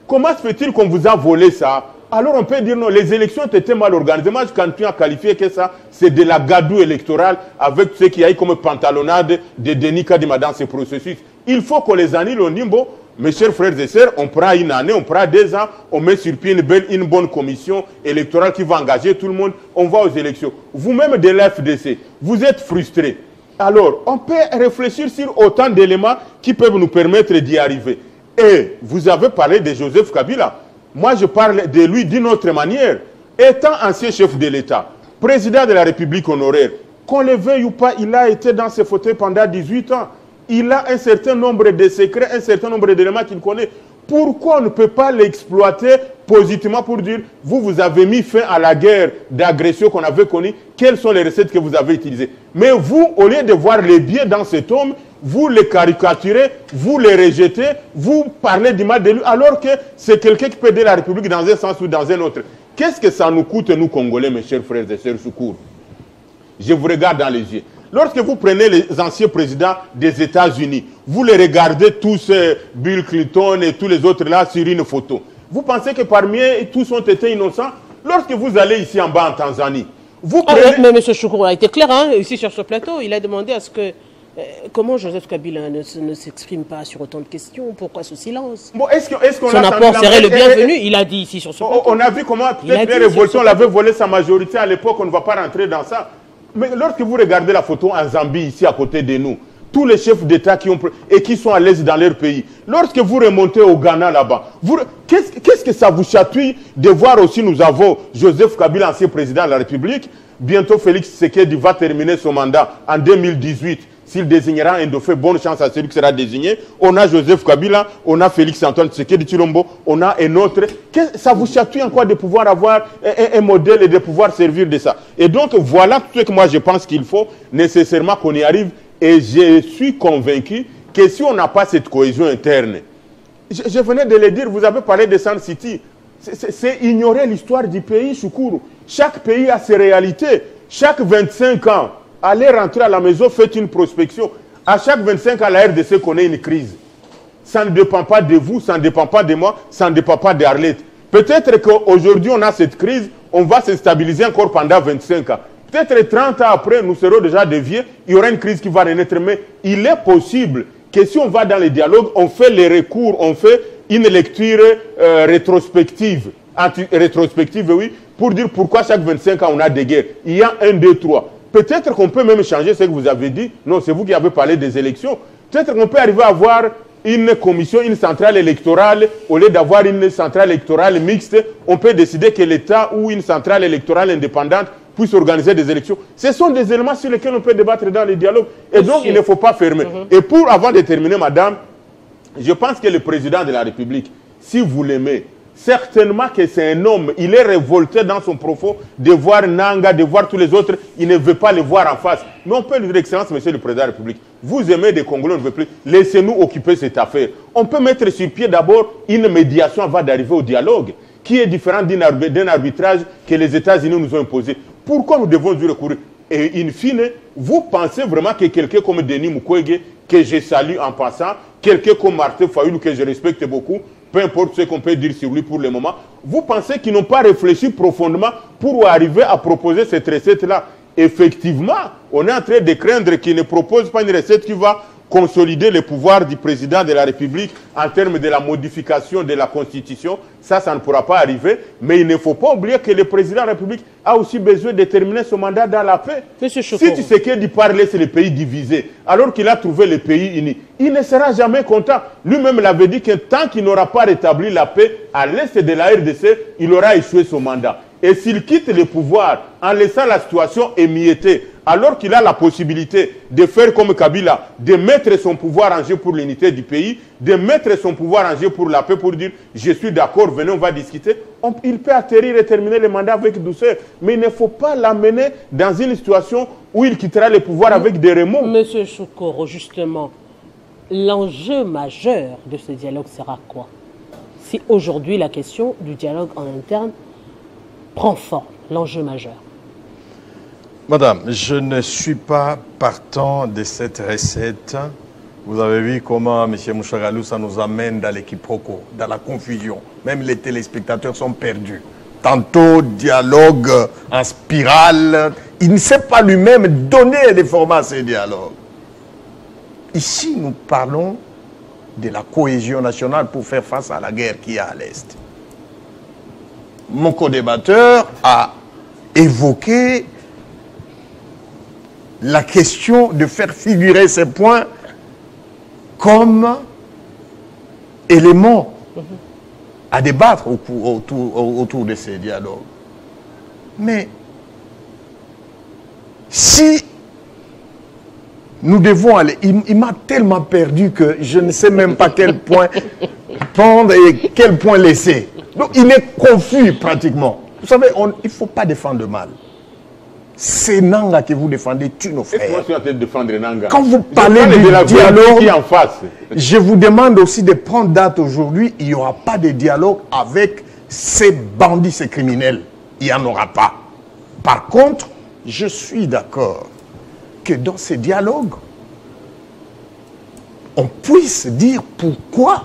S4: Comment se fait-il qu'on vous a volé ça alors on peut dire non, les élections étaient mal organisées. Moi, je continue à qualifier que ça, c'est de la gadoue électorale avec ce qu'il y a eu comme pantalonnade de Denis Kadima dans ce processus. Il faut qu'on les annule au niveau. Mes chers frères et sœurs, on prend une année, on prend 2 ans, on met sur pied une bonne commission électorale qui va engager tout le monde, on va aux élections. Vous-même de l'FDC, vous êtes frustrés. Alors, on peut réfléchir sur autant d'éléments qui peuvent nous permettre d'y arriver. Et vous avez parlé de Joseph Kabila. Moi, je parle de lui d'une autre manière. Étant ancien chef de l'État, président de la République honoraire, qu'on le veuille ou pas, il a été dans ce fauteuil pendant 18 ans. Il a un certain nombre de secrets, un certain nombre d'éléments qu'il connaît. Pourquoi on ne peut pas l'exploiter positivement pour dire, vous avez mis fin à la guerre d'agression qu'on avait connue, quelles sont les recettes que vous avez utilisées? Mais vous, au lieu de voir les biais dans cet homme, vous les caricaturez, vous les rejetez, vous parlez du mal de lui, alors que c'est quelqu'un qui peut aider la République dans un sens ou dans un autre. Qu'est-ce que ça nous coûte, nous, Congolais, mes chers frères et sœurs, secours? Je vous regarde dans les yeux. Lorsque vous prenez les anciens présidents des États-Unis, vous les regardez tous, Bill Clinton et tous les autres là, sur une photo. Vous pensez que parmi eux, tous ont été innocents? Lorsque vous allez ici en bas en Tanzanie, vous prenez...
S1: mais M. Choukourou a été clair, hein, ici sur ce plateau. Il a demandé à ce que... comment Joseph Kabila ne s'exprime pas sur autant de questions? Pourquoi ce silence?
S4: Bon, est-ce qu'on
S1: son apport serait le bienvenu, il a dit ici sur ce plateau.
S4: On a vu comment peut-être les révolutions l'avaient volé sa majorité à l'époque, on ne va pas rentrer dans ça. Mais lorsque vous regardez la photo en Zambie, ici à côté de nous, tous les chefs d'État qui sont à l'aise dans leur pays, lorsque vous remontez au Ghana là-bas, qu'est-ce que ça vous chatouille de voir aussi, nous avons Joseph Kabila, ancien président de la République, bientôt Félix Tshisekedi va terminer son mandat en 2018. S'il désignera un dauphin, bonne chance à celui qui sera désigné. On a Joseph Kabila, on a Félix Antoine Tshisekedi Tshilombo, on a un autre. Ça vous chatouille encore de pouvoir avoir un modèle et de pouvoir servir de ça. Et donc, voilà ce que moi je pense qu'il faut nécessairement qu'on y arrive. Et je suis convaincu que si on n'a pas cette cohésion interne, je venais de le dire, vous avez parlé de Sun City, c'est ignorer l'histoire du pays, Choukourou. Chaque pays a ses réalités. Chaque 25 ans, allez rentrer à la maison, faites une prospection. À chaque 25 ans, la RDC connaît une crise. Ça ne dépend pas de vous, ça ne dépend pas de moi, ça ne dépend pas d'Arlette. Peut-être qu'aujourd'hui, on a cette crise, on va se stabiliser encore pendant 25 ans. Peut-être 30 ans après, nous serons déjà des vieux, il y aura une crise qui va renaître. Mais il est possible que si on va dans les dialogues, on fait les recours, on fait une lecture rétrospective. Rétrospective, oui, pour dire pourquoi chaque 25 ans, on a des guerres. Il y a 1, 2, 3. Peut-être qu'on peut même changer ce que vous avez dit. Non, c'est vous qui avez parlé des élections. Peut-être qu'on peut arriver à avoir une commission, une centrale électorale. Au lieu d'avoir une centrale électorale mixte, on peut décider que l'État ou une centrale électorale indépendante puisse organiser des élections. Ce sont des éléments sur lesquels on peut débattre dans les dialogues. Et donc, il ne faut pas fermer. Et avant de terminer, madame, je pense que le président de la République, si vous l'aimez, certainement que c'est un homme, il est révolté dans son profond de voir Nanga, de voir tous les autres, il ne veut pas les voir en face. Mais on peut lui dire, Excellence, Monsieur le Président de la République, vous aimez des Congolais, on ne veut plus, laissez-nous occuper cette affaire. On peut mettre sur pied d'abord une médiation avant d'arriver au dialogue, qui est différent d'un arbitrage que les États-Unis nous ont imposé. Pourquoi nous devons y recourir? Et in fine, vous pensez vraiment que quelqu'un comme Denis Mukwege, que je salue en passant, quelqu'un comme Martin Fayulu, que je respecte beaucoup, peu importe ce qu'on peut dire sur lui pour le moment, vous pensez qu'ils n'ont pas réfléchi profondément pour arriver à proposer cette recette-là? Effectivement, on est en train de craindre qu'ils ne proposent pas une recette qui va consolider le pouvoir du président de la République en termes de la modification de la Constitution. Ça ne pourra pas arriver. Mais il ne faut pas oublier que le président de la République a aussi besoin de terminer son mandat dans la paix. Si Tshisekedi parle, c'est le pays divisé, alors qu'il a trouvé le pays uni, il ne sera jamais content. Lui-même l'avait dit que tant qu'il n'aura pas rétabli la paix à l'est de la RDC, il aura échoué son mandat. Et s'il quitte le pouvoir en laissant la situation émiettée, alors qu'il a la possibilité de faire comme Kabila, de mettre son pouvoir en jeu pour l'unité du pays, de mettre son pouvoir en jeu pour la paix, pour dire « je suis d'accord, venez, on va discuter », il peut atterrir et terminer le mandat avec douceur. Mais il ne faut pas l'amener dans une situation où il quittera le pouvoir avec des remords.
S1: Monsieur Choukourou, justement, l'enjeu majeur de ce dialogue sera quoi? Si aujourd'hui la question du dialogue en interne prend forme, l'enjeu majeur.
S3: Madame, je ne suis pas partant de cette recette. Vous avez vu comment M. Mouchagalou, ça nous amène dans l'équiproquo, dans la confusion. Même les téléspectateurs sont perdus. tantôt dialogue en spirale. Il ne sait pas lui-même donner des formats à ces dialogues. Ici, nous parlons de la cohésion nationale pour faire face à la guerre qu'il y a à l'Est. Mon co-débatteur a évoqué la question de faire figurer ces points comme éléments à débattre autour de ces dialogues. Mais si nous devons aller, il m'a tellement perdu que je ne sais même pas quel point prendre et quel point laisser. Donc il est confus pratiquement. Vous savez, il ne faut pas défendre le mal. C'est Nanga que vous défendez, tu nos frères.
S4: Moi, je suis en train de défendre Nanga.
S3: Quand vous parlez de
S4: la
S3: dialogue,
S4: qui est en face.
S3: Je vous demande aussi de prendre date aujourd'hui. Il n'y aura pas de dialogue avec ces bandits, ces criminels. Il n'y en aura pas. Par contre, je suis d'accord que dans ces dialogues, on puisse dire pourquoi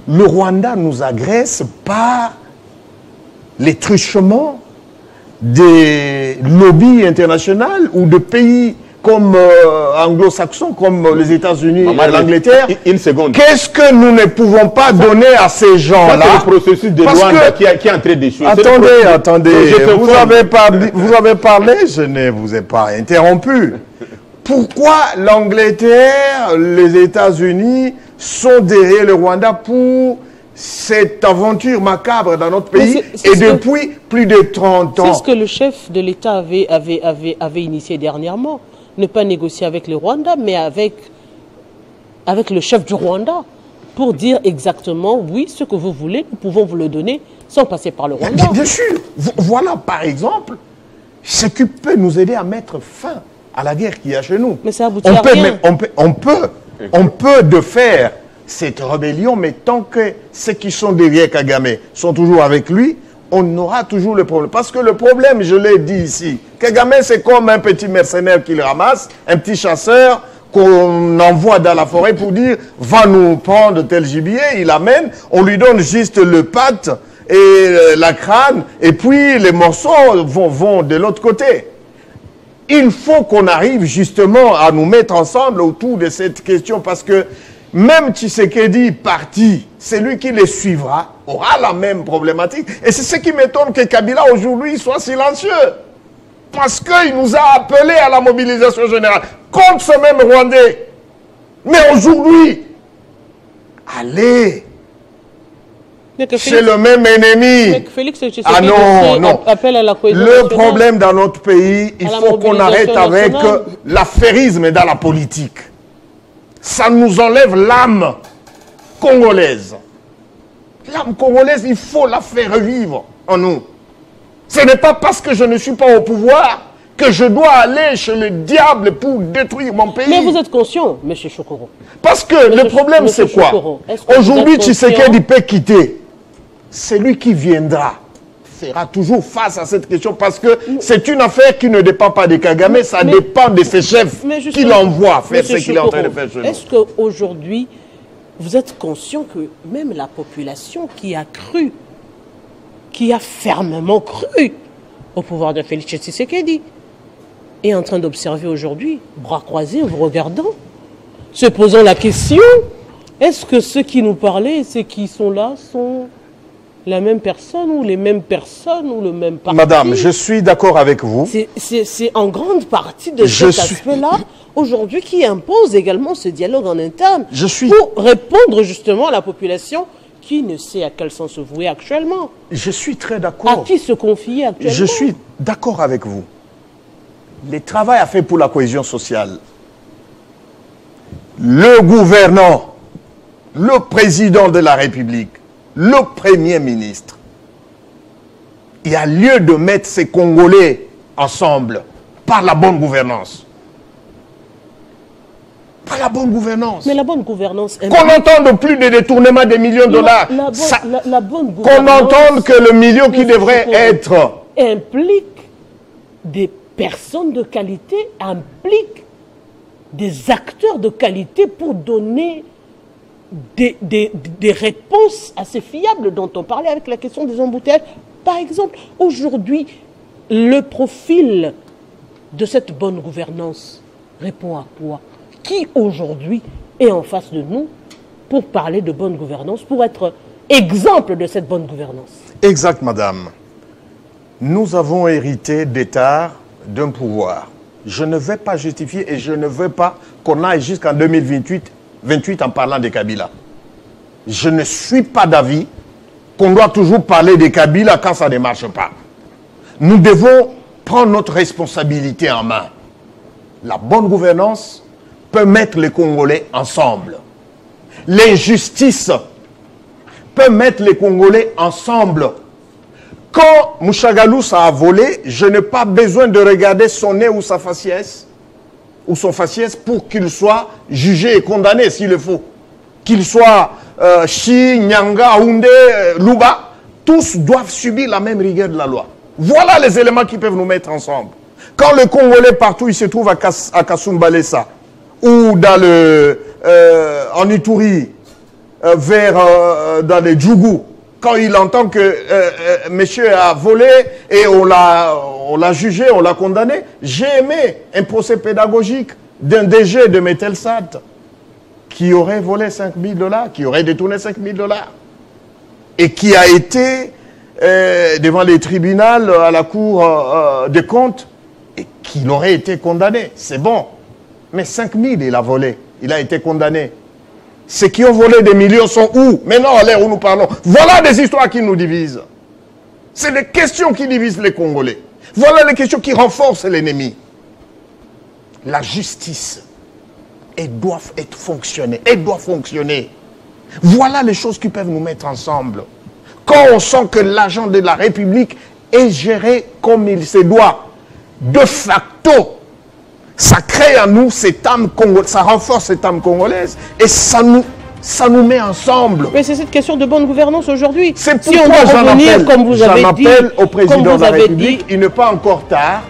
S3: le Rwanda nous agresse par les truchements des lobbies internationaux ou de pays comme anglo-saxons, comme les États-Unis et l'Angleterre.
S4: Une seconde.
S3: Qu'est-ce que nous ne pouvons pas donner à ces gens-là?
S4: C'est le processus de Rwanda qui est en train d'échouer.
S3: Attendez, vous avez parlé, je ne vous ai pas interrompu. Pourquoi l'Angleterre, les États-Unis sont derrière le Rwanda pour cette aventure macabre dans notre pays et depuis plus de 30 ans?
S1: C'est ce que le chef de l'État avait initié dernièrement. Ne pas négocier avec le Rwanda, mais avec le chef du Rwanda, pour dire exactement, oui, ce que vous voulez, nous pouvons vous le donner sans passer par le Rwanda.
S3: Bien sûr. Voilà, par exemple, ce qui peut nous aider à mettre fin à la guerre qu'il y a chez nous.
S1: Mais ça aboutit à rien.
S3: On peut de faire cette rébellion, mais tant que ceux qui sont derrière Kagame sont toujours avec lui, on aura toujours le problème. Parce que le problème, je l'ai dit ici, Kagame c'est comme un petit mercenaire qu'il ramasse, un petit chasseur qu'on envoie dans la forêt pour dire « va nous prendre tel gibier », il amène, on lui donne juste le patte et la crâne, et puis les morceaux vont de l'autre côté. Il faut qu'on arrive justement à nous mettre ensemble autour de cette question, parce que même Tshisekedi parti, celui qui les suivra aura la même problématique. Et c'est ce qui m'étonne que Kabila aujourd'hui soit silencieux. Parce qu'il nous a appelés à la mobilisation générale contre ce même Rwandais. Mais aujourd'hui, allez chez le même ennemi. Ah non.
S1: Appelle à la cohésion
S3: le problème dans notre pays, il faut qu'on arrête avec l'affairisme dans la politique. Ça nous enlève l'âme congolaise. L'âme congolaise, il faut la faire revivre en nous. Ce n'est pas parce que je ne suis pas au pouvoir que je dois aller chez le diable pour détruire mon pays.
S1: Mais vous êtes conscient, M. Chokoro.
S3: Parce que le problème, c'est quoi? Aujourd'hui, Tshisekedi peut quitter. Celui qui viendra sera toujours face à cette question, parce que c'est une affaire qui ne dépend pas de Kagame, ça dépend de ses chefs qui l'envoient faire ce qu'il est en train de faire chez nous.
S1: Est-ce qu'aujourd'hui, vous êtes conscient que même la population qui a cru, qui a fermement cru au pouvoir de Félix Tshisekedi, est en train d'observer aujourd'hui, bras croisés, vous regardant, se posant la question, est-ce que ceux qui nous parlaient, ceux qui sont là, sont la même personne ou les mêmes personnes ou le même parti?
S3: Madame, je suis d'accord avec vous.
S1: C'est en grande partie de cet aspect-là, aujourd'hui, qui impose également ce dialogue en interne pour répondre justement à la population qui ne sait à quel sens se vouer actuellement.
S3: Je suis très d'accord.
S1: À qui se confier actuellement?
S3: Je suis d'accord avec vous. Le travail à faire pour la cohésion sociale, le gouvernant, le président de la République, le Premier ministre, il y a lieu de mettre ces Congolais ensemble par la bonne gouvernance. Par la bonne gouvernance.
S1: Mais la bonne gouvernance...
S3: Qu'on entende plus de détournement des millions de dollars.
S1: La bonne gouvernance...
S3: Qu'on entende que le million qui devrait être...
S1: implique des personnes de qualité, implique des acteurs de qualité pour donner des réponses assez fiables dont on parlait avec la question des embouteillages Par exemple, aujourd'hui, le profil de cette bonne gouvernance répond à quoi? Qui aujourd'hui est en face de nous pour parler de bonne gouvernance, pour être exemple de cette bonne gouvernance?
S3: Exact, madame. Nous avons hérité d'État d'un pouvoir. Je ne vais pas justifier et je ne veux pas qu'on aille jusqu'en 2028 en parlant des Kabila. Je ne suis pas d'avis qu'on doit toujours parler des Kabila quand ça ne marche pas. Nous devons prendre notre responsabilité en main. La bonne gouvernance peut mettre les Congolais ensemble. L'injustice peut mettre les Congolais ensemble. Quand Mouchagalous a volé, je n'ai pas besoin de regarder son nez ou sa faciès, ou son faciès pour qu'il soit jugé et condamné s'il le faut. Qu'il soit Chi, Nyanga, Houndé, Louba, tous doivent subir la même rigueur de la loi. Voilà les éléments qui peuvent nous mettre ensemble. Quand le Congolais partout il se trouve à Kasumbalesa ou dans en Ituri, dans les Djougou, quand il entend que monsieur a volé et on l'a jugé, on l'a condamné, j'ai aimé un procès pédagogique d'un DG de Metelsat qui aurait volé 5 000 $, qui aurait détourné 5 000 $ et qui a été devant les tribunaux à la Cour des comptes et qu'il aurait été condamné. C'est bon. Mais 5 000, il a volé. Il a été condamné. Ceux qui ont volé des millions sont où? Maintenant, à l'heure où nous parlons. Voilà des histoires qui nous divisent. C'est des questions qui divisent les Congolais. Voilà les questions qui renforcent l'ennemi. La justice, elle doit être fonctionnée. Elle doit fonctionner. Voilà les choses qui peuvent nous mettre ensemble. Quand on sent que l'argent de la République est géré comme il se doit, de facto, ça crée en nous cette âme congolaise, ça renforce cette âme congolaise et ça nous met ensemble.
S1: Mais c'est cette question de bonne gouvernance aujourd'hui.
S3: C'est pourquoi j'en appelle au président de la République. Il n'est pas encore tard,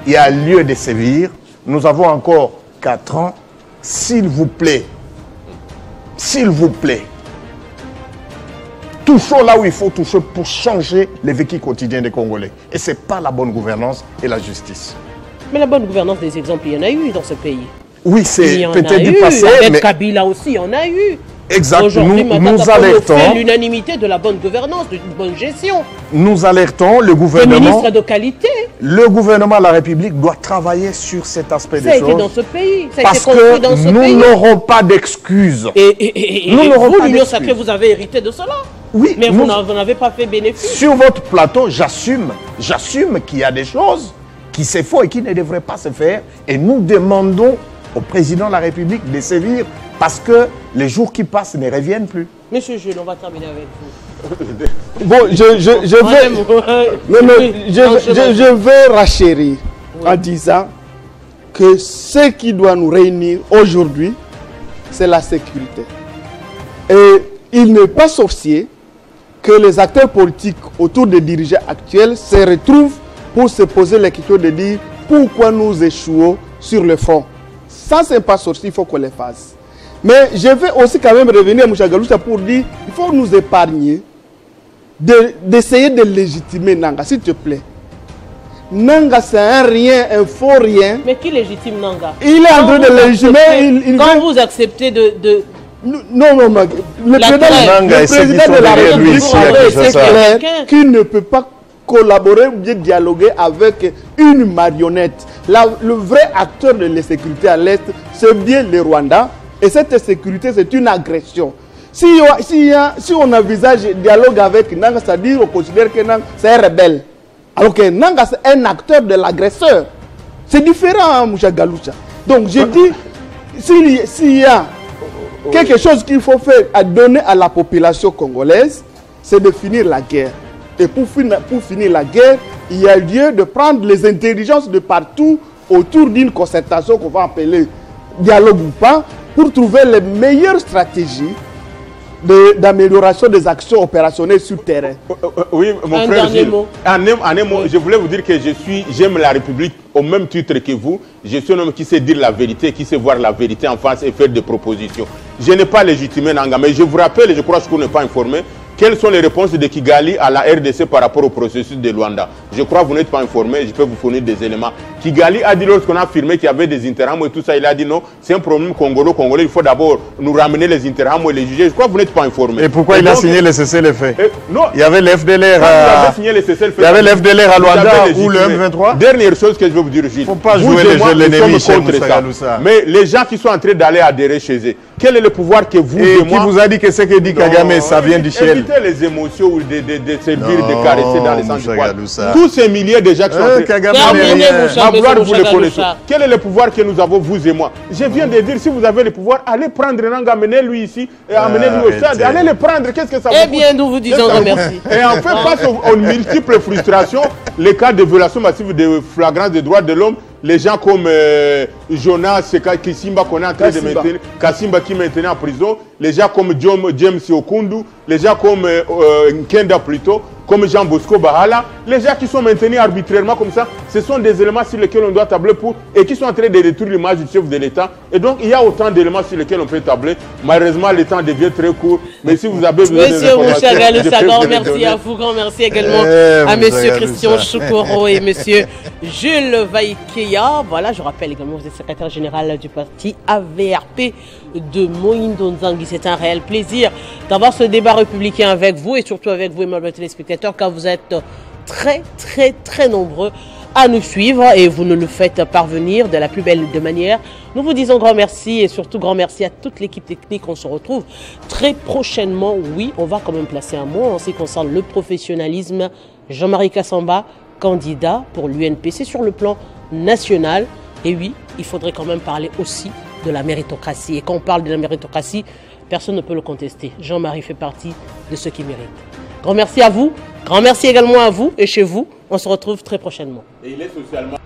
S3: il y a lieu de sévir. Nous avons encore 4 ans. S'il vous plaît, touchons là où il faut toucher pour changer les vécus quotidiens des Congolais. Et ce n'est pas la bonne gouvernance et la justice.
S1: Mais la bonne gouvernance, des exemples, il y en a eu dans ce pays.
S3: Oui, c'est peut-être du passé.
S1: Avec Kabila aussi, il y en a eu.
S3: Exact. Nous alertons.
S1: Fait l'unanimité de la bonne gouvernance, d'une bonne gestion.
S3: Nous alertons le gouvernement.
S1: Le ministre de qualité.
S3: Le gouvernement de la République doit travailler sur cet aspect des choses.
S1: Ça a été dans ce pays. Ça a
S3: parce
S1: été construit dans ce pays.
S3: Nous n'aurons pas d'excuses.
S1: Et vous, l'Union sacrée, vous avez hérité de cela.
S3: Oui.
S1: Mais vous n'avez pas fait bénéfice.
S3: Sur votre plateau, j'assume qu'il y a des choses qui se font et qui ne devraient pas se faire. Et nous demandons au président de la République de sévir parce que les jours qui passent ne reviennent plus.
S1: Monsieur Jules, on va terminer avec vous.
S2: Bon, je vais rachérir en disant que ce qui doit nous réunir aujourd'hui, c'est la sécurité. Et il n'est pas sorcier que les acteurs politiques autour des dirigeants actuels se retrouvent pour se poser la question de dire pourquoi nous échouons sur le front. Ça, ce n'est pas sorcier, il faut qu'on les fasse. Mais je vais aussi quand même revenir à Mouchagalous pour dire il faut nous épargner d'essayer de légitimer Nanga, s'il te plaît. Nanga, c'est un rien, un faux rien.
S1: Mais qui légitime Nanga?
S2: Il est en train de légitimer.
S1: Quand vous acceptez de...
S2: Non, le président de la République c'est clair qu'il ne peut pas collaborer ou bien dialoguer avec une marionnette. Le vrai acteur de l'insécurité à l'Est, c'est bien le Rwanda. Et cette sécurité, c'est une agression. Si on envisage dialogue avec Nanga, c'est-à-dire on considère que Nanga, c'est un rebelle. Alors que Nanga, c'est un acteur de l'agresseur. C'est différent, Mouchagalous. Donc, je dis, s'il y a quelque chose qu'il faut faire à donner à la population congolaise, c'est de finir la guerre. Et pour finir la guerre, il y a lieu de prendre les intelligences de partout autour d'une concertation qu'on va appeler dialogue ou pas, pour trouver les meilleures stratégies d'amélioration des actions opérationnelles sur le terrain.
S4: Oui, mon frère Gilles, en un mot, je voulais vous dire que j'aime la République au même titre que vous. Je suis un homme qui sait dire la vérité, qui sait voir la vérité en face et faire des propositions. Je n'ai pas légitimé Nanga, mais je vous rappelle, et je crois que vous n'êtes pas informé, Quelles sont les réponses de Kigali à la RDC par rapport au processus de Luanda? Je crois que vous n'êtes pas informé, je peux vous fournir des éléments. Kigali a dit lorsqu'on a affirmé qu'il y avait des interhams et tout ça, il a dit non, c'est un problème congolais, il faut d'abord nous ramener les interhams et les juger. Je crois que vous n'êtes pas informé.
S3: Et pourquoi il a signé les cessez-le-feu?
S4: Non.
S3: Il y avait l'FDLR à... Il y avait l'FDLR à Luanda ou le M23.
S4: Dernière chose que je veux vous dire, Gilles.
S3: Il ne faut pas jouer les jeux de l'ennemi chez Moussa Galoussa.
S4: Mais les gens qui sont en train d'aller adhérer chez eux, quel est le pouvoir que vous et moi...
S3: qui vous a dit que ce que dit Kagame, ça vient du ciel?
S4: Évitez les émotions ou de servir, de caresser dans les sens du poil.
S3: Galoussa.
S4: Tous ces milliers de gens qui sont en train...
S3: Kagame
S4: vous les connaissez. Quel est le pouvoir que nous avons, vous et moi? Je viens de dire, si vous avez le pouvoir, allez prendre Rang, amenez-lui ici, et amenez-lui au stade. Allez le prendre, qu'est-ce que ça vous coûte?
S1: Eh bien, nous vous disons merci.
S4: Et en fait, face aux multiples frustrations, les cas de violation massive de flagrance des droits de l'homme, les gens comme Jonas Kisimba qu'on est en train de maintenir, Kasimba qui est maintenant en prison, les gens comme James Okundu, les gens comme Nkenda plutôt, comme Jean Bosco Bahala, les gens qui sont maintenus arbitrairement comme ça, ce sont des éléments sur lesquels on doit tabler pour et qui sont en train de détruire l'image du chef de l'État. Et donc il y a autant d'éléments sur lesquels on peut tabler. Malheureusement, le temps devient très court. Mais si vous avez besoin
S1: Monsieur Moussa Galoussa, grand merci à vous, grand merci également à Monsieur Christian Choukoro et Monsieur Jules Vaïkeya. Voilà, je rappelle également, vous êtes secrétaire général du parti AVRP de Moïndo Nzangi. C'est un réel plaisir d'avoir ce débat républicain avec vous et surtout avec vous, aimables téléspectateurs, car vous êtes très nombreux à nous suivre et vous nous le faites parvenir de la plus belle de manière. Nous vous disons grand merci et surtout grand merci à toute l'équipe technique. On se retrouve très prochainement. Oui, on va quand même placer un mot en ce qui concerne le professionnalisme. Jean-Marie Kassamba, candidat pour l'UNPC sur le plan national. Et oui, il faudrait quand même parler aussi de la méritocratie. Et quand on parle de la méritocratie, personne ne peut le contester. Jean-Marie fait partie de ceux qui méritent. Grand merci à vous. Grand merci également à vous et chez vous. On se retrouve très prochainement.
S4: Et il est socialement...